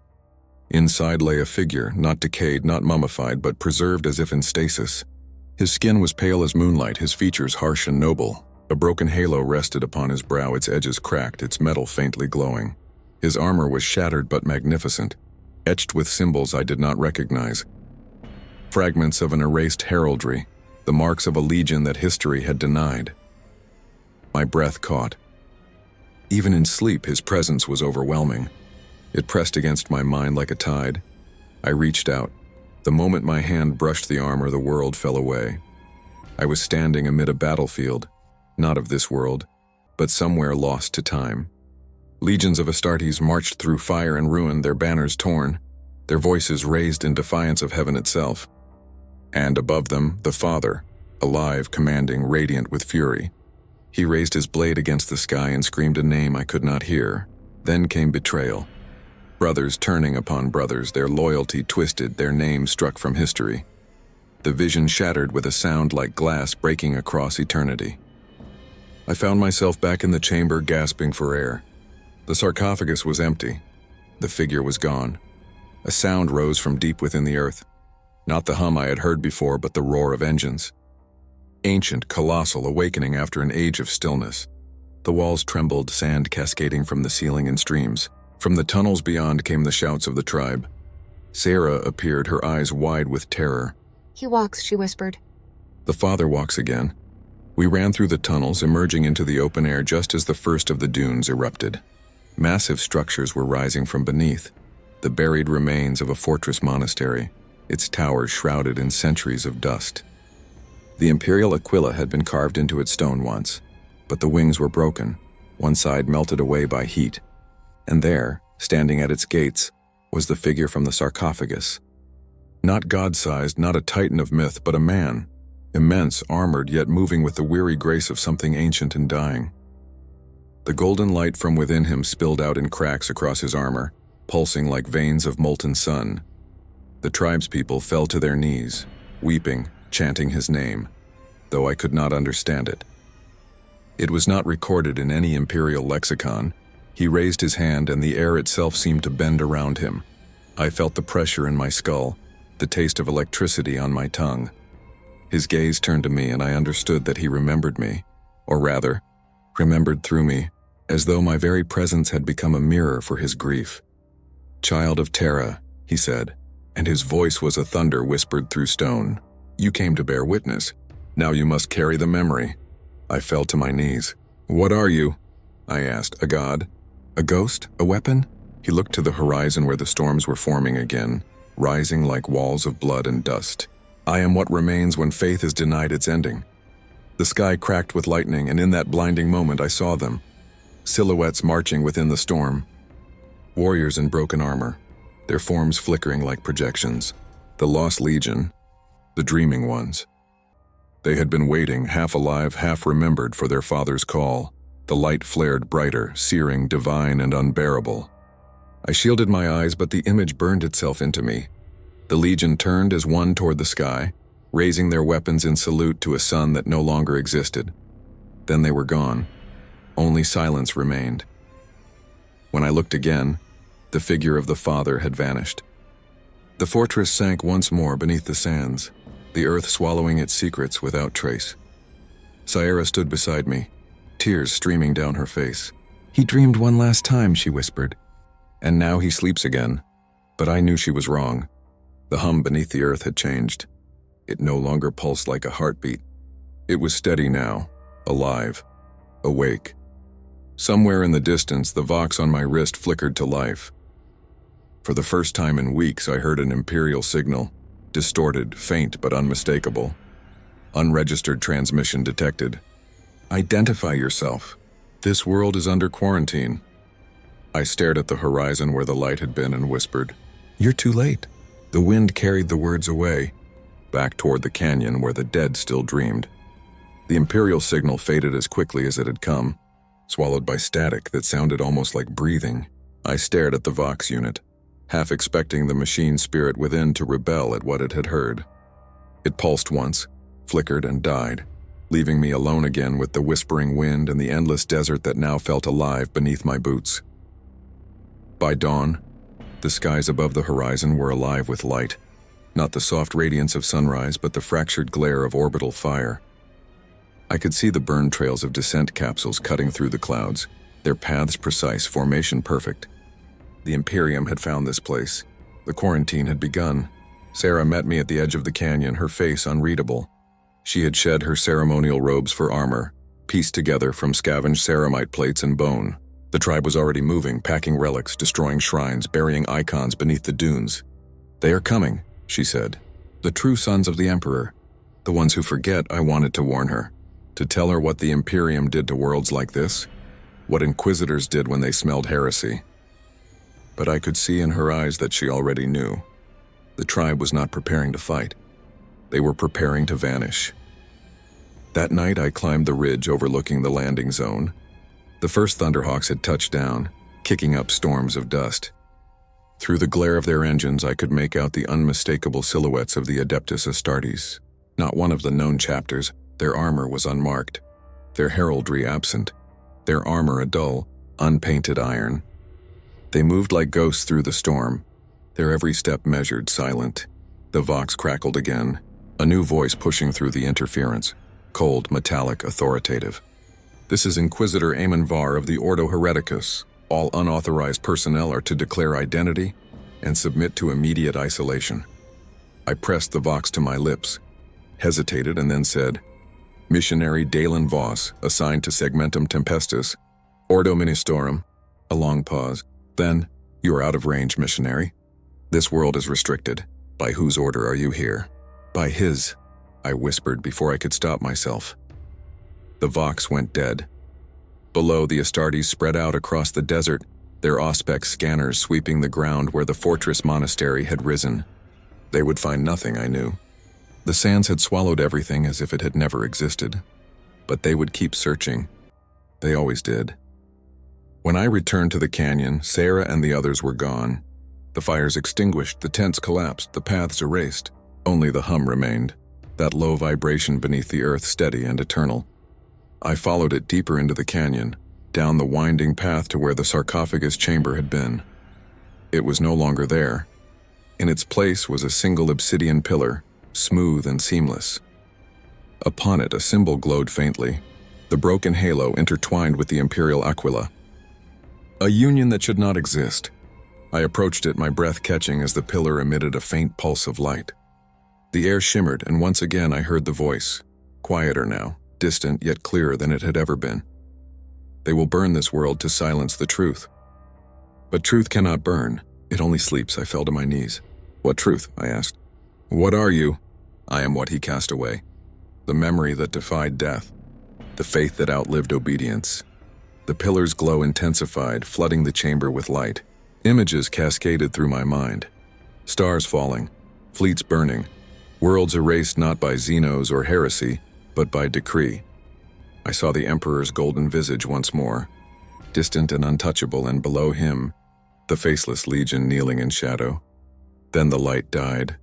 Inside lay a figure, not decayed, not mummified, but preserved as if in stasis. His skin was pale as moonlight, his features harsh and noble. A broken halo rested upon his brow, its edges cracked, its metal faintly glowing. His armor was shattered but magnificent, etched with symbols I did not recognize. Fragments of an erased heraldry, the marks of a legion that history had denied. My breath caught. Even in sleep, his presence was overwhelming. It pressed against my mind like a tide. I reached out. The moment my hand brushed the armor, the world fell away. I was standing amid a battlefield, not of this world, but somewhere lost to time. Legions of Astartes marched through fire and ruin, their banners torn, their voices raised in defiance of heaven itself. And above them, the Father, alive, commanding, radiant with fury. He raised his blade against the sky and screamed a name I could not hear. Then came betrayal. Brothers turning upon brothers, their loyalty twisted, their names struck from history. The vision shattered with a sound like glass breaking across eternity. I found myself back in the chamber, gasping for air. The sarcophagus was empty. The figure was gone. A sound rose from deep within the earth. Not the hum I had heard before, but the roar of engines. Ancient, colossal, awakening after an age of stillness. The walls trembled, sand cascading from the ceiling in streams. From the tunnels beyond came the shouts of the tribe. Sarah appeared, her eyes wide with terror. "He walks," she whispered. "The Father walks again." We ran through the tunnels, emerging into the open air just as the first of the dunes erupted. Massive structures were rising from beneath, the buried remains of a fortress monastery, its towers shrouded in centuries of dust. The Imperial Aquila had been carved into its stone once, but the wings were broken, one side melted away by heat. And there, standing at its gates, was the figure from the sarcophagus. Not God-sized, not a titan of myth, but a man, immense, armored, yet moving with the weary grace of something ancient and dying. The golden light from within him spilled out in cracks across his armor, pulsing like veins of molten sun. The tribespeople fell to their knees, weeping, chanting his name, though I could not understand it. It was not recorded in any Imperial lexicon. He raised his hand, and the air itself seemed to bend around him. I felt the pressure in my skull, the taste of electricity on my tongue. His gaze turned to me, and I understood that he remembered me, or rather, remembered through me, as though my very presence had become a mirror for his grief. "Child of Terra," he said, and his voice was a thunder whispered through stone. "You came to bear witness. Now you must carry the memory." I fell to my knees. "What are you?" I asked. "A god? A ghost? A weapon?" He looked to the horizon where the storms were forming again, rising like walls of blood and dust. "I am what remains when faith is denied its ending." The sky cracked with lightning, and in that blinding moment I saw them, silhouettes marching within the storm. Warriors in broken armor, their forms flickering like projections. The lost legion, the dreaming ones. They had been waiting, half alive, half remembered, for their father's call. The light flared brighter, searing, divine, and unbearable. I shielded my eyes, but the image burned itself into me. The Legion turned as one toward the sky, raising their weapons in salute to a sun that no longer existed. Then they were gone. Only silence remained. When I looked again, the figure of the father had vanished. The fortress sank once more beneath the sands, the earth swallowing its secrets without trace. Sierra stood beside me, tears streaming down her face. "He dreamed one last time," she whispered. "And now he sleeps again." But I knew she was wrong. The hum beneath the earth had changed. It no longer pulsed like a heartbeat. It was steady now, alive, awake. Somewhere in the distance, the vox on my wrist flickered to life. For the first time in weeks, I heard an Imperial signal, distorted, faint, but unmistakable. Unregistered transmission detected. "Identify yourself. This world is under quarantine." I stared at the horizon where the light had been and whispered, "You're too late." The wind carried the words away, back toward the canyon where the dead still dreamed. The Imperial signal faded as quickly as it had come, swallowed by static that sounded almost like breathing. I stared at the Vox unit, half expecting the machine spirit within to rebel at what it had heard. It pulsed once, flickered, and died, leaving me alone again with the whispering wind and the endless desert that now felt alive beneath my boots. By dawn, the skies above the horizon were alive with light, not the soft radiance of sunrise, but the fractured glare of orbital fire. I could see the burn trails of descent capsules cutting through the clouds, their paths precise, formation perfect. The Imperium had found this place. The quarantine had begun. Sarah met me at the edge of the canyon, her face unreadable. She had shed her ceremonial robes for armor, pieced together from scavenged ceramite plates and bone. The tribe was already moving, packing relics, destroying shrines, burying icons beneath the dunes. "They are coming," she said. "The true sons of the Emperor. The ones who forget." I wanted to warn her, to tell her what the Imperium did to worlds like this, what Inquisitors did when they smelled heresy. But I could see in her eyes that she already knew. The tribe was not preparing to fight. They were preparing to vanish. That night I climbed the ridge overlooking the landing zone. The first Thunderhawks had touched down, kicking up storms of dust. Through the glare of their engines, I could make out the unmistakable silhouettes of the Adeptus Astartes. Not one of the known chapters. Their armor was unmarked, their heraldry absent, their armor a dull, unpainted iron. They moved like ghosts through the storm, their every step measured, silent. The Vox crackled again, a new voice pushing through the interference, cold, metallic, authoritative. "This is Inquisitor Amon Var of the Ordo Hereticus. All unauthorized personnel are to declare identity and submit to immediate isolation." I pressed the Vox to my lips, hesitated, and then said, "Missionary Dalen Voss, assigned to Segmentum Tempestus, Ordo Ministorum." A long pause. Then, "You are out of range, missionary. This world is restricted. By whose order are you here?" "By his," I whispered before I could stop myself. The Vox went dead. Below, the Astartes spread out across the desert, their Auspex scanners sweeping the ground where the fortress monastery had risen. They would find nothing, I knew. The sands had swallowed everything as if it had never existed. But they would keep searching. They always did. When I returned to the canyon, Sarah and the others were gone. The fires extinguished, the tents collapsed, the paths erased. Only the hum remained, that low vibration beneath the earth, steady and eternal. I followed it deeper into the canyon, down the winding path to where the sarcophagus chamber had been. It was no longer there. In its place was a single obsidian pillar, smooth and seamless. Upon it, a symbol glowed faintly, the broken halo intertwined with the Imperial Aquila. A union that should not exist. I approached it, my breath catching as the pillar emitted a faint pulse of light. The air shimmered, and once again I heard the voice, quieter now, distant yet clearer than it had ever been. "They will burn this world to silence the truth." But truth cannot burn, it only sleeps. I fell to my knees. "What truth?" I asked. "What are you?" "I am what he cast away. The memory that defied death. The faith that outlived obedience." The pillar's glow intensified, flooding the chamber with light. Images cascaded through my mind. Stars falling, fleets burning, worlds erased not by Xenos or heresy, but by decree. I saw the Emperor's golden visage once more, distant and untouchable, and below him, the faceless legion kneeling in shadow. Then the light died.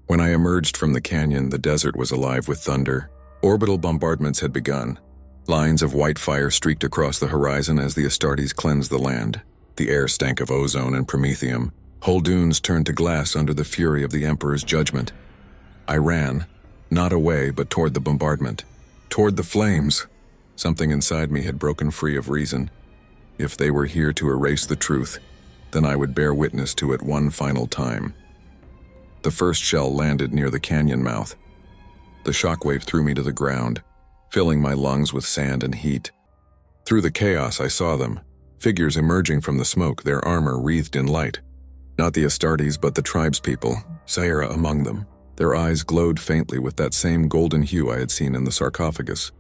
When I emerged from the canyon, the desert was alive with thunder. Orbital bombardments had begun. Lines of white fire streaked across the horizon as the Astartes cleansed the land. The air stank of ozone and promethium. Whole dunes turned to glass under the fury of the Emperor's judgment. I ran, not away, but toward the bombardment. Toward the flames. Something inside me had broken free of reason. If they were here to erase the truth, then I would bear witness to it one final time. The first shell landed near the canyon mouth. The shockwave threw me to the ground, filling my lungs with sand and heat. Through the chaos I saw them, figures emerging from the smoke, their armor wreathed in light. Not the Astartes, but the tribespeople, Sierra among them. Their eyes glowed faintly with that same golden hue I had seen in the sarcophagus.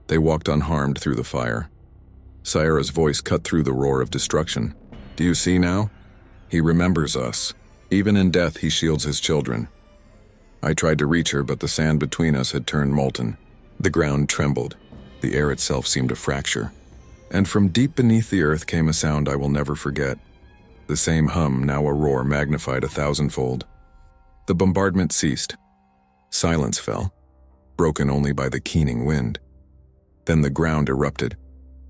They walked unharmed through the fire. Sierra's voice cut through the roar of destruction. "Do you see now? He remembers us. Even in death, he shields his children." I tried to reach her, but the sand between us had turned molten. The ground trembled. The air itself seemed to fracture. And from deep beneath the earth came a sound I will never forget. The same hum, now a roar magnified 1,000-fold. The bombardment ceased. Silence fell, broken only by the keening wind. Then the ground erupted.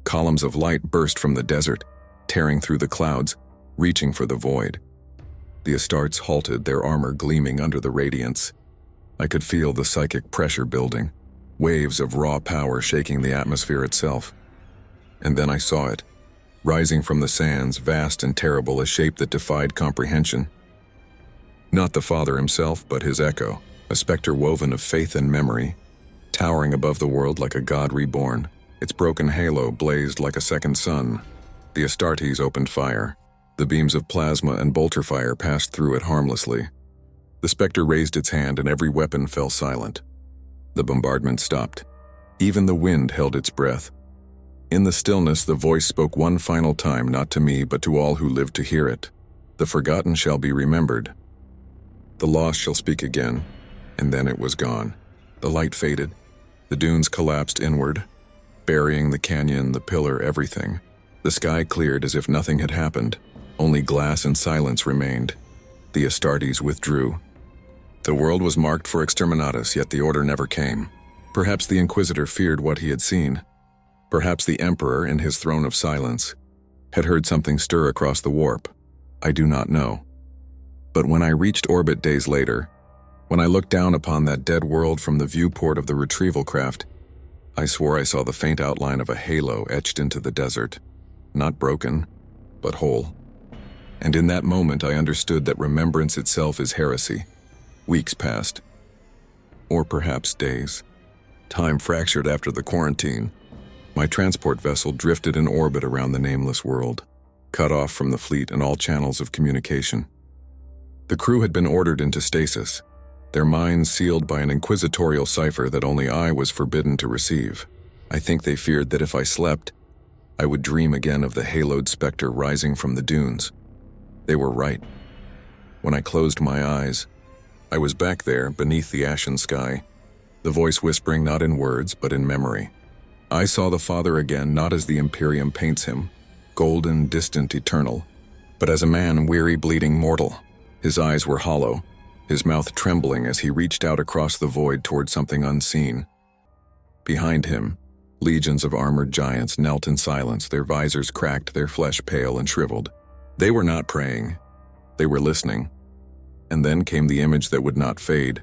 Columns of light burst from the desert, tearing through the clouds, reaching for the void. The Astartes halted, their armor gleaming under the radiance. I could feel the psychic pressure building, waves of raw power shaking the atmosphere itself. And then I saw it, rising from the sands, vast and terrible, a shape that defied comprehension. Not the Father himself, but his echo, a specter woven of faith and memory, towering above the world like a god reborn. Its broken halo blazed like a second sun. The Astartes opened fire. The beams of plasma and bolter fire passed through it harmlessly. The specter raised its hand and every weapon fell silent. The bombardment stopped. Even the wind held its breath. In the stillness, the voice spoke one final time, not to me, but to all who lived to hear it. "The forgotten shall be remembered. The lost shall speak again." And then it was gone. The light faded. The dunes collapsed inward, burying the canyon, the pillar, everything. The sky cleared as if nothing had happened. Only glass and silence remained. The Astartes withdrew. The world was marked for exterminatus, yet the order never came. Perhaps the Inquisitor feared what he had seen. Perhaps the Emperor, in his throne of silence, had heard something stir across the warp. I do not know. But when I reached orbit days later, when I looked down upon that dead world from the viewport of the retrieval craft, I swore I saw the faint outline of a halo etched into the desert. Not broken, but whole. And in that moment I understood that remembrance itself is heresy. Weeks passed. Or perhaps days. Time fractured after the quarantine. My transport vessel drifted in orbit around the nameless world, cut off from the fleet and all channels of communication. The crew had been ordered into stasis, their minds sealed by an inquisitorial cipher that only I was forbidden to receive. I think they feared that if I slept, I would dream again of the haloed specter rising from the dunes. They were right. When I closed my eyes, I was back there beneath the ashen sky, the voice whispering not in words but in memory. I saw the Father again, not as the Imperium paints him, golden, distant, eternal, but as a man weary, bleeding mortal. His eyes were hollow, his mouth trembling as he reached out across the void toward something unseen. Behind him, legions of armored giants knelt in silence, their visors cracked, their flesh pale and shriveled. They were not praying. They were listening. And then came the image that would not fade,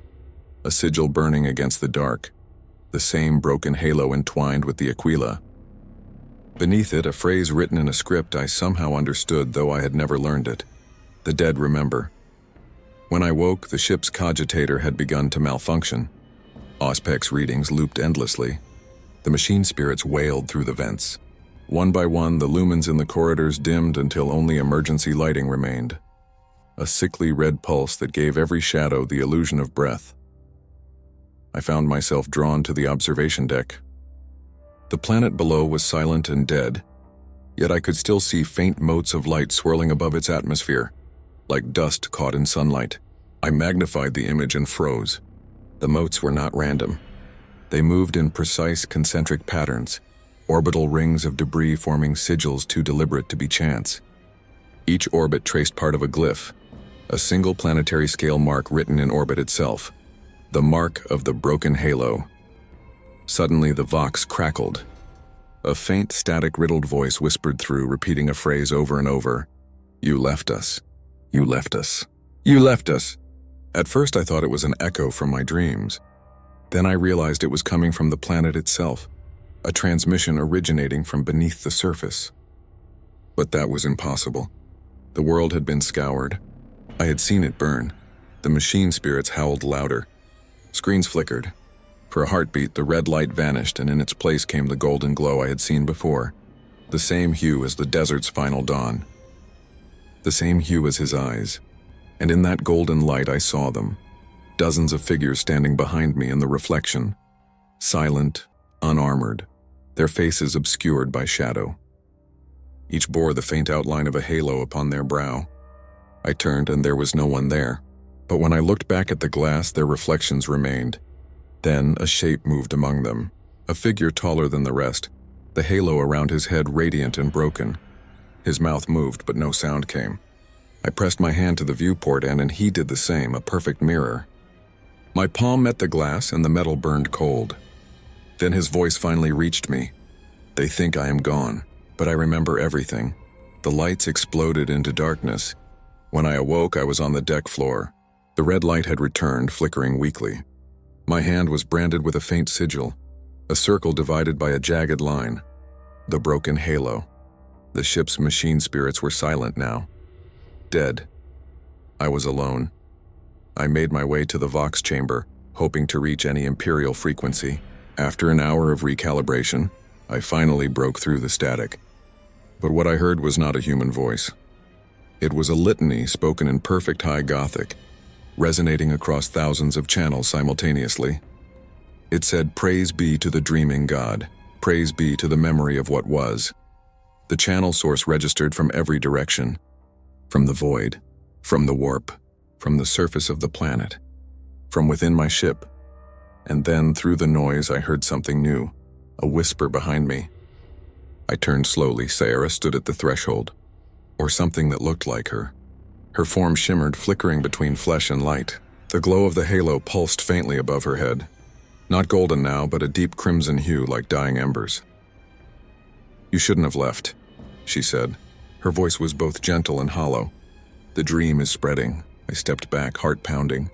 a sigil burning against the dark, the same broken halo entwined with the Aquila. Beneath it, a phrase written in a script I somehow understood, though I had never learned it. The dead remember. When I woke, the ship's cogitator had begun to malfunction. Auspex readings looped endlessly. The machine spirits wailed through the vents. One by one, the lumens in the corridors dimmed until only emergency lighting remained. A sickly red pulse that gave every shadow the illusion of breath. I found myself drawn to the observation deck. The planet below was silent and dead, yet I could still see faint motes of light swirling above its atmosphere, like dust caught in sunlight. I magnified the image and froze. The motes were not random. They moved in precise concentric patterns, orbital rings of debris forming sigils too deliberate to be chance. Each orbit traced part of a glyph, a single planetary scale mark written in orbit itself, the mark of the broken halo. Suddenly the vox crackled. A faint, static-riddled voice whispered through, repeating a phrase over and over. "You left us. You left us. You left us." At first I thought it was an echo from my dreams. Then I realized it was coming from the planet itself, a transmission originating from beneath the surface. But that was impossible. The world had been scoured. I had seen it burn. The machine spirits howled louder. Screens flickered. For a heartbeat, the red light vanished, and in its place came the golden glow I had seen before, the same hue as the desert's final dawn. The same hue as his eyes, and in that golden light I saw them, dozens of figures standing behind me in the reflection, silent, unarmored, their faces obscured by shadow. Each bore the faint outline of a halo upon their brow. I turned and there was no one there, but when I looked back at the glass, their reflections remained. Then a shape moved among them, a figure taller than the rest, the halo around his head radiant and broken. His mouth moved, but no sound came. I pressed my hand to the viewport and he did the same, a perfect mirror. My palm met the glass and the metal burned cold. Then his voice finally reached me. "They think I am gone, but I remember everything." The lights exploded into darkness. When I awoke, I was on the deck floor. The red light had returned, flickering weakly. My hand was branded with a faint sigil, a circle divided by a jagged line. The broken halo. The ship's machine spirits were silent now. Dead. I was alone. I made my way to the Vox chamber, hoping to reach any Imperial frequency. After an hour of recalibration, I finally broke through the static. But what I heard was not a human voice. It was a litany spoken in perfect High Gothic, resonating across thousands of channels simultaneously. It said, "Praise be to the dreaming God. Praise be to the memory of what was." The channel source registered from every direction. From the void, from the warp, from the surface of the planet, from within my ship. And then, through the noise, I heard something new, a whisper behind me. I turned slowly. Sarah stood at the threshold, or something that looked like her. Her form shimmered, flickering between flesh and light. The glow of the halo pulsed faintly above her head. Not golden now, but a deep crimson hue like dying embers. "You shouldn't have left," she said. Her voice was both gentle and hollow. "The dream is spreading." I stepped back, heart pounding.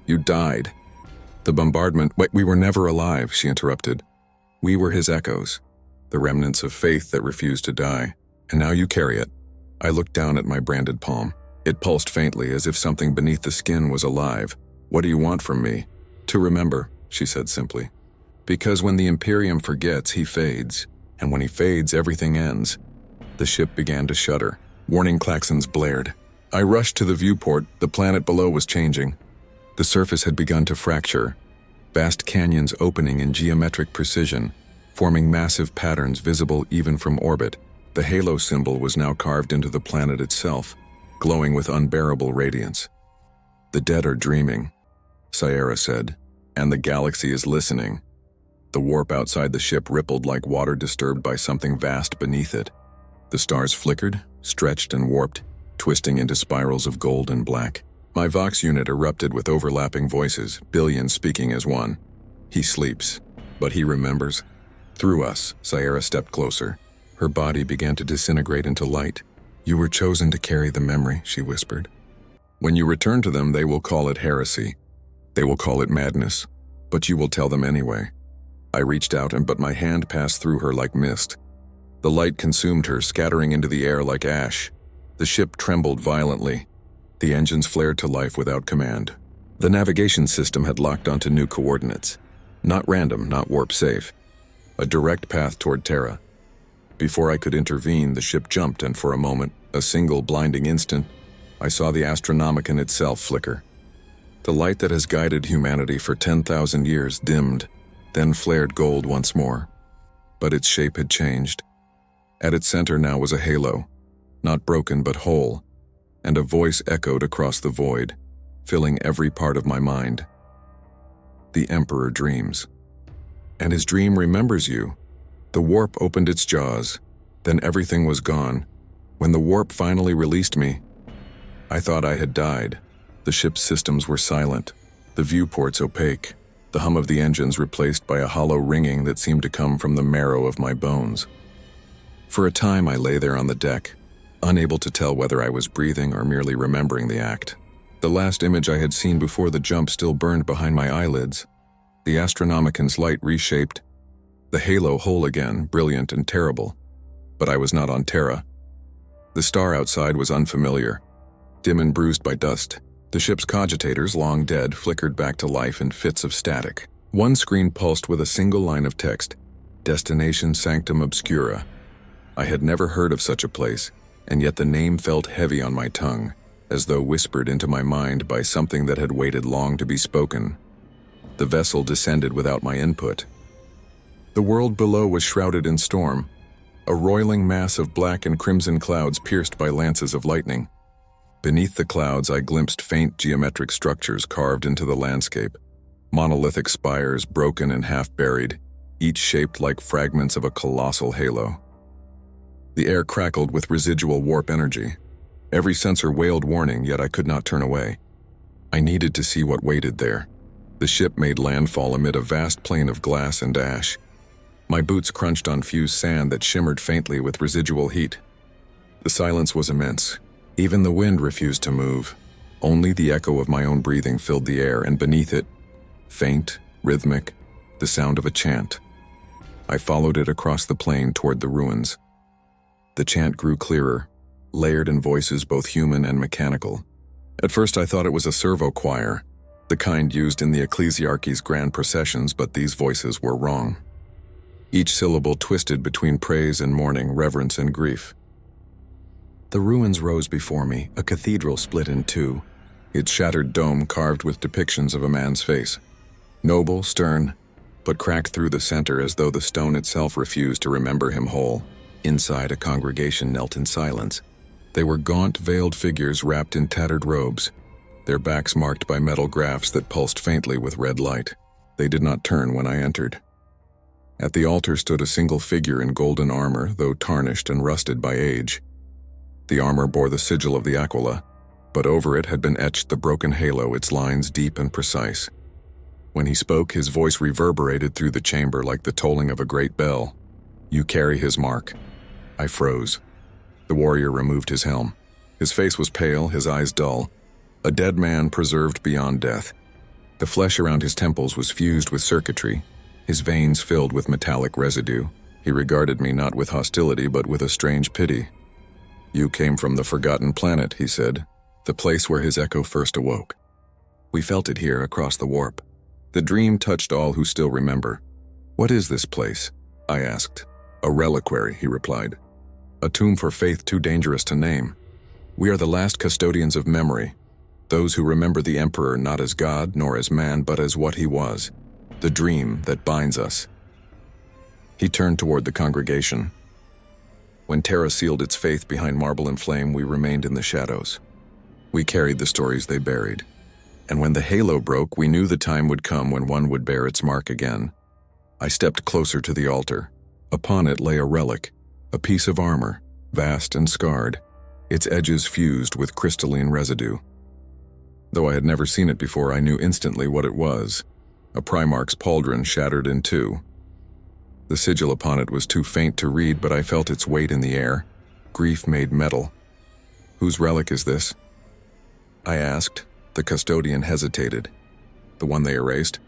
"You died. The bombardment—" "Wait, we were never alive," she interrupted. "We were his echoes, the remnants of faith that refused to die. And now you carry it." I looked down at my branded palm. It pulsed faintly, as if something beneath the skin was alive. "What do you want from me?" "To remember," she said simply. "Because when the Imperium forgets, he fades. And when he fades, everything ends." The ship began to shudder. Warning klaxons blared. I rushed to the viewport. The planet below was changing. The surface had begun to fracture, vast canyons opening in geometric precision, forming massive patterns visible even from orbit. The halo symbol was now carved into the planet itself, glowing with unbearable radiance. "The dead are dreaming," Sierra said, "and the galaxy is listening." The warp outside the ship rippled like water disturbed by something vast beneath it. The stars flickered, stretched and warped, twisting into spirals of gold and black. My Vox unit erupted with overlapping voices, billions speaking as one. "He sleeps, but he remembers." Through us, Sierra stepped closer. Her body began to disintegrate into light. "You were chosen to carry the memory," she whispered. "When you return to them, they will call it heresy. They will call it madness, but you will tell them anyway." I reached out, but my hand passed through her like mist. The light consumed her, scattering into the air like ash. The ship trembled violently. The engines flared to life without command. The navigation system had locked onto new coordinates. Not random, not warp safe. A direct path toward Terra. Before I could intervene, the ship jumped, and for a moment, a single blinding instant, I saw the Astronomican itself flicker. The light that has guided humanity for 10,000 years dimmed, then flared gold once more. But its shape had changed. At its center now was a halo, not broken but whole, and a voice echoed across the void, filling every part of my mind. "The Emperor dreams." And his dream remembers you. The warp opened its jaws. Then everything was gone. When the warp finally released me, I thought I had died. The ship's systems were silent, the viewports opaque, the hum of the engines replaced by a hollow ringing that seemed to come from the marrow of my bones. For a time I lay there on the deck, unable to tell whether I was breathing or merely remembering the act. The last image I had seen before the jump still burned behind my eyelids. The Astronomican's light reshaped, the halo whole again, brilliant and terrible. But I was not on Terra. The star outside was unfamiliar, dim and bruised by dust. The ship's cogitators, long dead, flickered back to life in fits of static. One screen pulsed with a single line of text, Destination Sanctum Obscura. I had never heard of such a place, and yet the name felt heavy on my tongue, as though whispered into my mind by something that had waited long to be spoken. The vessel descended without my input. The world below was shrouded in storm, a roiling mass of black and crimson clouds pierced by lances of lightning. Beneath the clouds I glimpsed faint geometric structures carved into the landscape, monolithic spires broken and half-buried, each shaped like fragments of a colossal halo. The air crackled with residual warp energy. Every sensor wailed warning, yet I could not turn away. I needed to see what waited there. The ship made landfall amid a vast plain of glass and ash. My boots crunched on fused sand that shimmered faintly with residual heat. The silence was immense. Even the wind refused to move. Only the echo of my own breathing filled the air, and beneath it, faint, rhythmic, the sound of a chant. I followed it across the plain toward the ruins. The chant grew clearer, layered in voices both human and mechanical. At first I thought it was a servo choir, the kind used in the ecclesiarchy's grand processions, but these voices were wrong. Each syllable twisted between praise and mourning, reverence and grief. The ruins rose before me, a cathedral split in two, its shattered dome carved with depictions of a man's face. Noble, stern, but cracked through the center as though the stone itself refused to remember him whole. Inside, a congregation knelt in silence. They were gaunt, veiled figures wrapped in tattered robes, their backs marked by metal graphs that pulsed faintly with red light. They did not turn when I entered. At the altar stood a single figure in golden armor, though tarnished and rusted by age. The armor bore the sigil of the Aquila, but over it had been etched the broken halo, its lines deep and precise. When he spoke, his voice reverberated through the chamber like the tolling of a great bell. "You carry his mark." I froze. The warrior removed his helm. His face was pale, his eyes dull. A dead man preserved beyond death. The flesh around his temples was fused with circuitry, his veins filled with metallic residue. He regarded me not with hostility but with a strange pity. "You came from the forgotten planet," he said, the place where his echo first awoke. We felt it here across the warp. The dream touched all who still remember. "What is this place?" I asked. "A reliquary," he replied. "A tomb for faith too dangerous to name. We are the last custodians of memory, those who remember the Emperor not as God nor as man but as what he was, the dream that binds us." He turned toward the congregation. When Terra sealed its faith behind marble and flame, we remained in the shadows. We carried the stories they buried. And when the halo broke, we knew the time would come when one would bear its mark again. I stepped closer to the altar. Upon it lay a relic, a piece of armor, vast and scarred, its edges fused with crystalline residue. Though I had never seen it before, I knew instantly what it was, a Primarch's pauldron shattered in two. The sigil upon it was too faint to read, but I felt its weight in the air, grief made metal. "Whose relic is this?" I asked. The custodian hesitated. "The one they erased?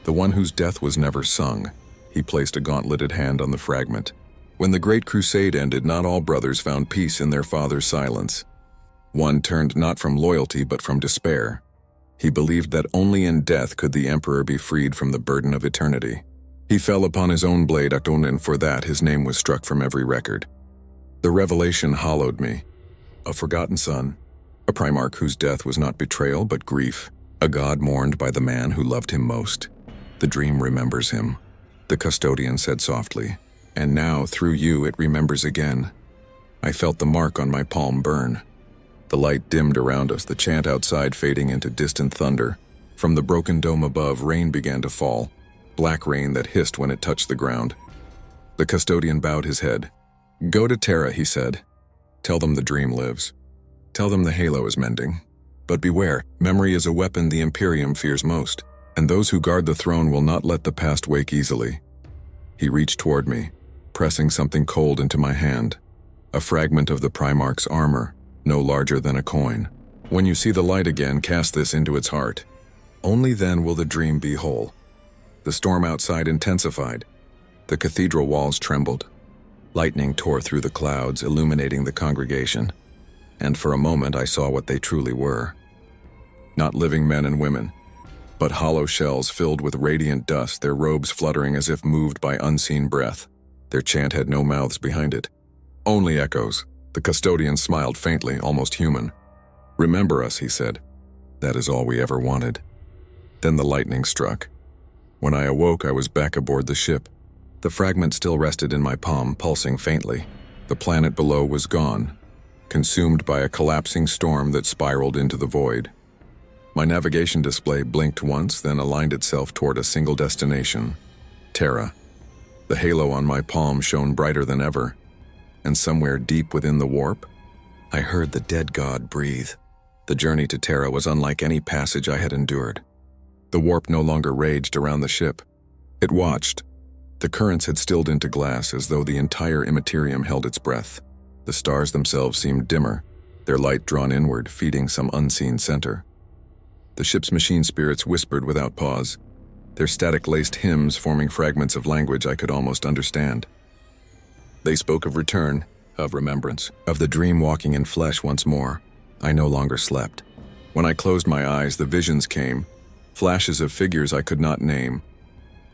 The one whose death was never sung." He placed a gauntleted hand on the fragment. "When the Great Crusade ended, not all brothers found peace in their father's silence. One turned not from loyalty but from despair. He believed that only in death could the Emperor be freed from the burden of eternity. He fell upon his own blade, and for that his name was struck from every record. The revelation hollowed me. A forgotten son, a Primarch whose death was not betrayal but grief, a god mourned by the man who loved him most. The dream remembers him," the custodian said softly. "And now, through you, it remembers again." I felt the mark on my palm burn. The light dimmed around us, the chant outside fading into distant thunder. From the broken dome above, rain began to fall. black rain that hissed when it touched the ground. The custodian bowed his head. "Go to Terra," he said. "Tell them the dream lives. Tell them the halo is mending. But beware, memory is a weapon the Imperium fears most, and those who guard the throne will not let the past wake easily." He reached toward me, pressing something cold into my hand. A fragment of the Primarch's armor, no larger than a coin. "When you see the light again, cast this into its heart. Only then will the dream be whole." The storm outside intensified. The cathedral walls trembled. Lightning tore through the clouds, illuminating the congregation. And for a moment I saw what they truly were. Not living men and women, but hollow shells filled with radiant dust, their robes fluttering as if moved by unseen breath. Their chant had no mouths behind it. Only echoes. The custodian smiled faintly, almost human. "Remember us," he said. "That is all we ever wanted." Then the lightning struck. When I awoke, I was back aboard the ship. The fragment still rested in my palm, pulsing faintly. The planet below was gone, consumed by a collapsing storm that spiraled into the void. My navigation display blinked once, then aligned itself toward a single destination: Terra. The halo on my palm shone brighter than ever, and somewhere deep within the warp, I heard the dead god breathe. The journey to Terra was unlike any passage I had endured. The warp no longer raged around the ship. It watched. The currents had stilled into glass as though the entire Imperium held its breath. The stars themselves seemed dimmer, their light drawn inward, feeding some unseen center. The ship's machine spirits whispered without pause, their static-laced hymns forming fragments of language I could almost understand. They spoke of return, of remembrance, of the dream walking in flesh once more. I no longer slept. When I closed my eyes, the visions came, flashes of figures I could not name.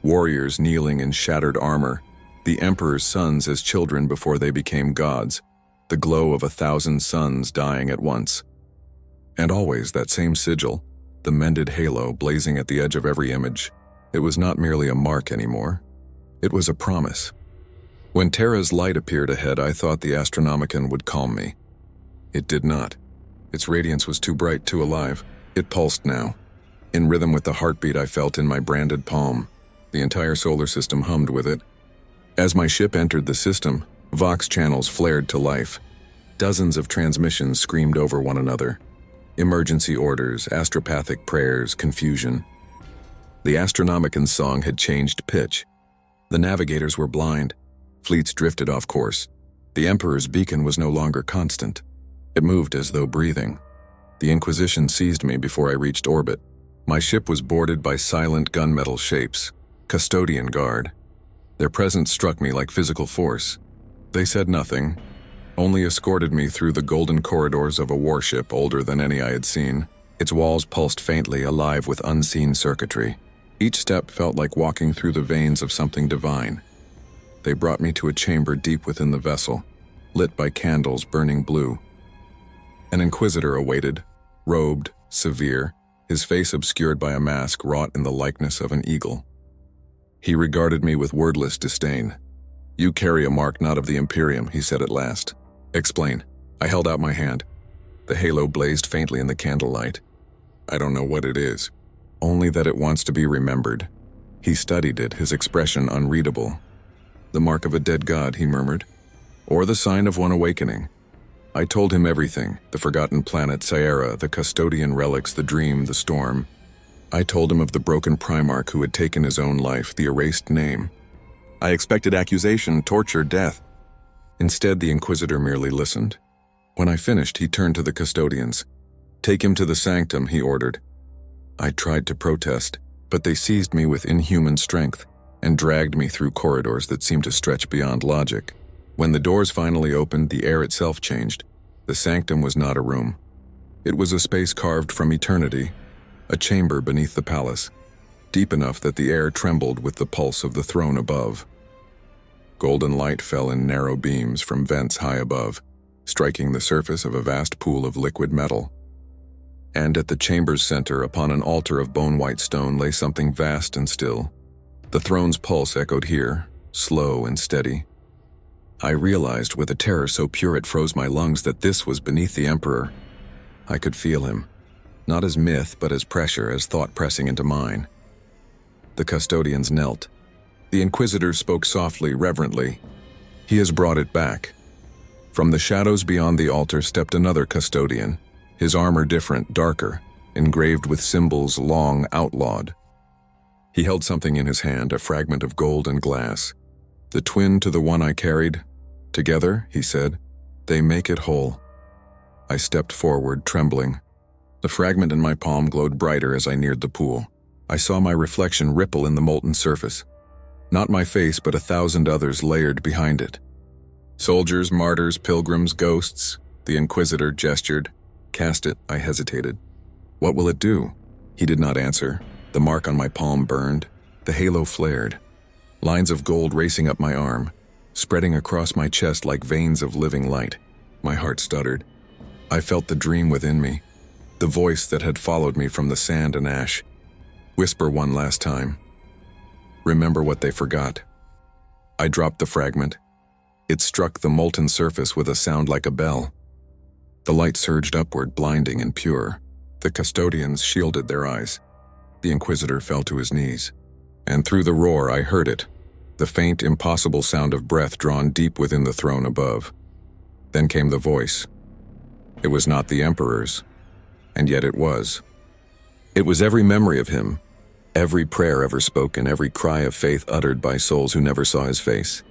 Warriors kneeling in shattered armor, the Emperor's sons as children before they became gods, the glow of 1,000 suns dying at once. And always that same sigil, the mended halo blazing at the edge of every image. It was not merely a mark anymore. It was a promise. When Terra's light appeared ahead, I thought the Astronomican would calm me. It did not. Its radiance was too bright, too alive. It pulsed now, in rhythm with the heartbeat I felt in my branded palm. The entire solar system hummed with it. As my ship entered the system, Vox channels flared to life. Dozens of transmissions screamed over one another. Emergency orders, astropathic prayers, confusion. The Astronomican song had changed pitch. The navigators were blind. Fleets drifted off course. The Emperor's beacon was no longer constant. It moved as though breathing. The Inquisition seized me before I reached orbit. My ship was boarded by silent gunmetal shapes, custodian guard. Their presence struck me like physical force. They said nothing, only escorted me through the golden corridors of a warship older than any I had seen. Its walls pulsed faintly, alive with unseen circuitry. Each step felt like walking through the veins of something divine. They brought me to a chamber deep within the vessel, lit by candles burning blue. An inquisitor awaited, robed, severe, his face obscured by a mask wrought in the likeness of an eagle. He regarded me with wordless disdain. "You carry a mark not of the Imperium," he said at last. "Explain." I held out my hand. The halo blazed faintly in the candlelight. "I don't know what it is, only that it wants to be remembered." He studied it, his expression unreadable. "The mark of a dead god," he murmured, "or the sign of one awakening." I told him everything, the forgotten planet Sierra, the custodian relics, the dream, the storm. I told him of the broken Primarch who had taken his own life, the erased name. I expected accusation, torture, death. Instead, the Inquisitor merely listened. When I finished, he turned to the custodians. "Take him to the sanctum," he ordered. I tried to protest, but they seized me with inhuman strength and dragged me through corridors that seemed to stretch beyond logic. When the doors finally opened, the air itself changed. The sanctum was not a room. It was a space carved from eternity, a chamber beneath the palace, deep enough that the air trembled with the pulse of the throne above. Golden light fell in narrow beams from vents high above, striking the surface of a vast pool of liquid metal. And at the chamber's center, upon an altar of bone-white stone, lay something vast and still. The throne's pulse echoed here, slow and steady. I realized with a terror so pure it froze my lungs that this was beneath the Emperor. I could feel him, not as myth but as pressure, as thought pressing into mine. The custodians knelt. The Inquisitor spoke softly, reverently. "He has brought it back." From the shadows beyond the altar stepped another custodian, his armor different, darker, engraved with symbols long outlawed. He held something in his hand, a fragment of gold and glass. "The twin to the one I carried. Together," he said, "they make it whole." I stepped forward, trembling. The fragment in my palm glowed brighter as I neared the pool. I saw my reflection ripple in the molten surface. Not my face, but 1,000 others layered behind it. Soldiers, martyrs, pilgrims, ghosts. The Inquisitor gestured. "Cast it," I hesitated. "What will it do?" He did not answer. The mark on my palm burned. The halo flared. Lines of gold racing up my arm, spreading across my chest like veins of living light. My heart stuttered. I felt the dream within me, the voice that had followed me from the sand and ash. Whisper one last time. Remember what they forgot. I dropped the fragment. It struck the molten surface with a sound like a bell. The light surged upward, blinding and pure. The custodians shielded their eyes. The Inquisitor fell to his knees. And through the roar I heard it, the faint, impossible sound of breath drawn deep within the throne above. Then came the voice. It was not the Emperor's, and yet it was. It was every memory of him, every prayer ever spoken, every cry of faith uttered by souls who never saw his face.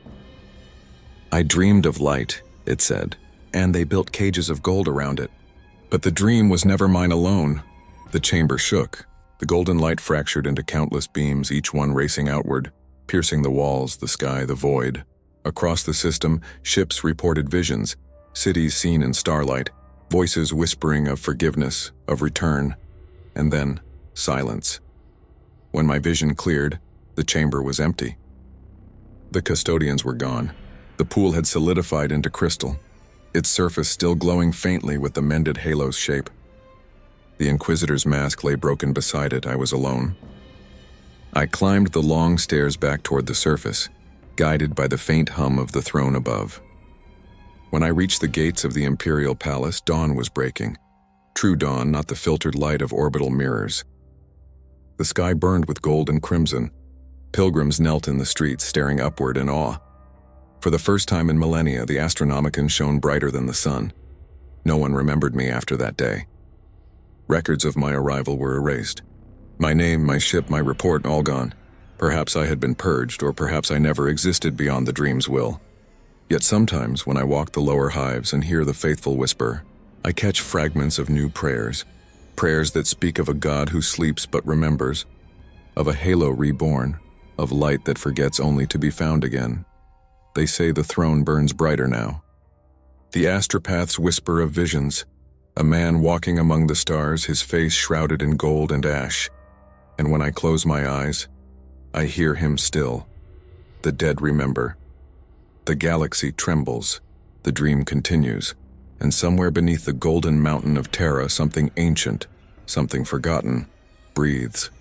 "I dreamed of light," it said, "and they built cages of gold around it. But the dream was never mine alone." The chamber shook. The golden light fractured into countless beams, each one racing outward, piercing the walls, the sky, the void. Across the system, ships reported visions, cities seen in starlight, voices whispering of forgiveness, of return, and then silence. When my vision cleared, the chamber was empty. The custodians were gone. The pool had solidified into crystal, its surface still glowing faintly with the mended halo's shape. The Inquisitor's mask lay broken beside it. I was alone. I climbed the long stairs back toward the surface, guided by the faint hum of the throne above. When I reached the gates of the Imperial Palace, dawn was breaking. True dawn, not the filtered light of orbital mirrors. The sky burned with gold and crimson. Pilgrims knelt in the streets, staring upward in awe. For the first time in millennia, the Astronomican shone brighter than the sun. No one remembered me after that day. Records of my arrival were erased. My name, my ship, my report, all gone. Perhaps I had been purged, or perhaps I never existed beyond the dream's will. Yet sometimes, when I walk the lower hives and hear the faithful whisper, I catch fragments of new prayers. Prayers that speak of a God who sleeps but remembers, of a halo reborn, of light that forgets only to be found again. They say the throne burns brighter now. The astropaths whisper of visions, a man walking among the stars, his face shrouded in gold and ash. And when I close my eyes, I hear him still. The dead remember. The galaxy trembles, the dream continues, and somewhere beneath the golden mountain of Terra, something ancient, something forgotten, breathes.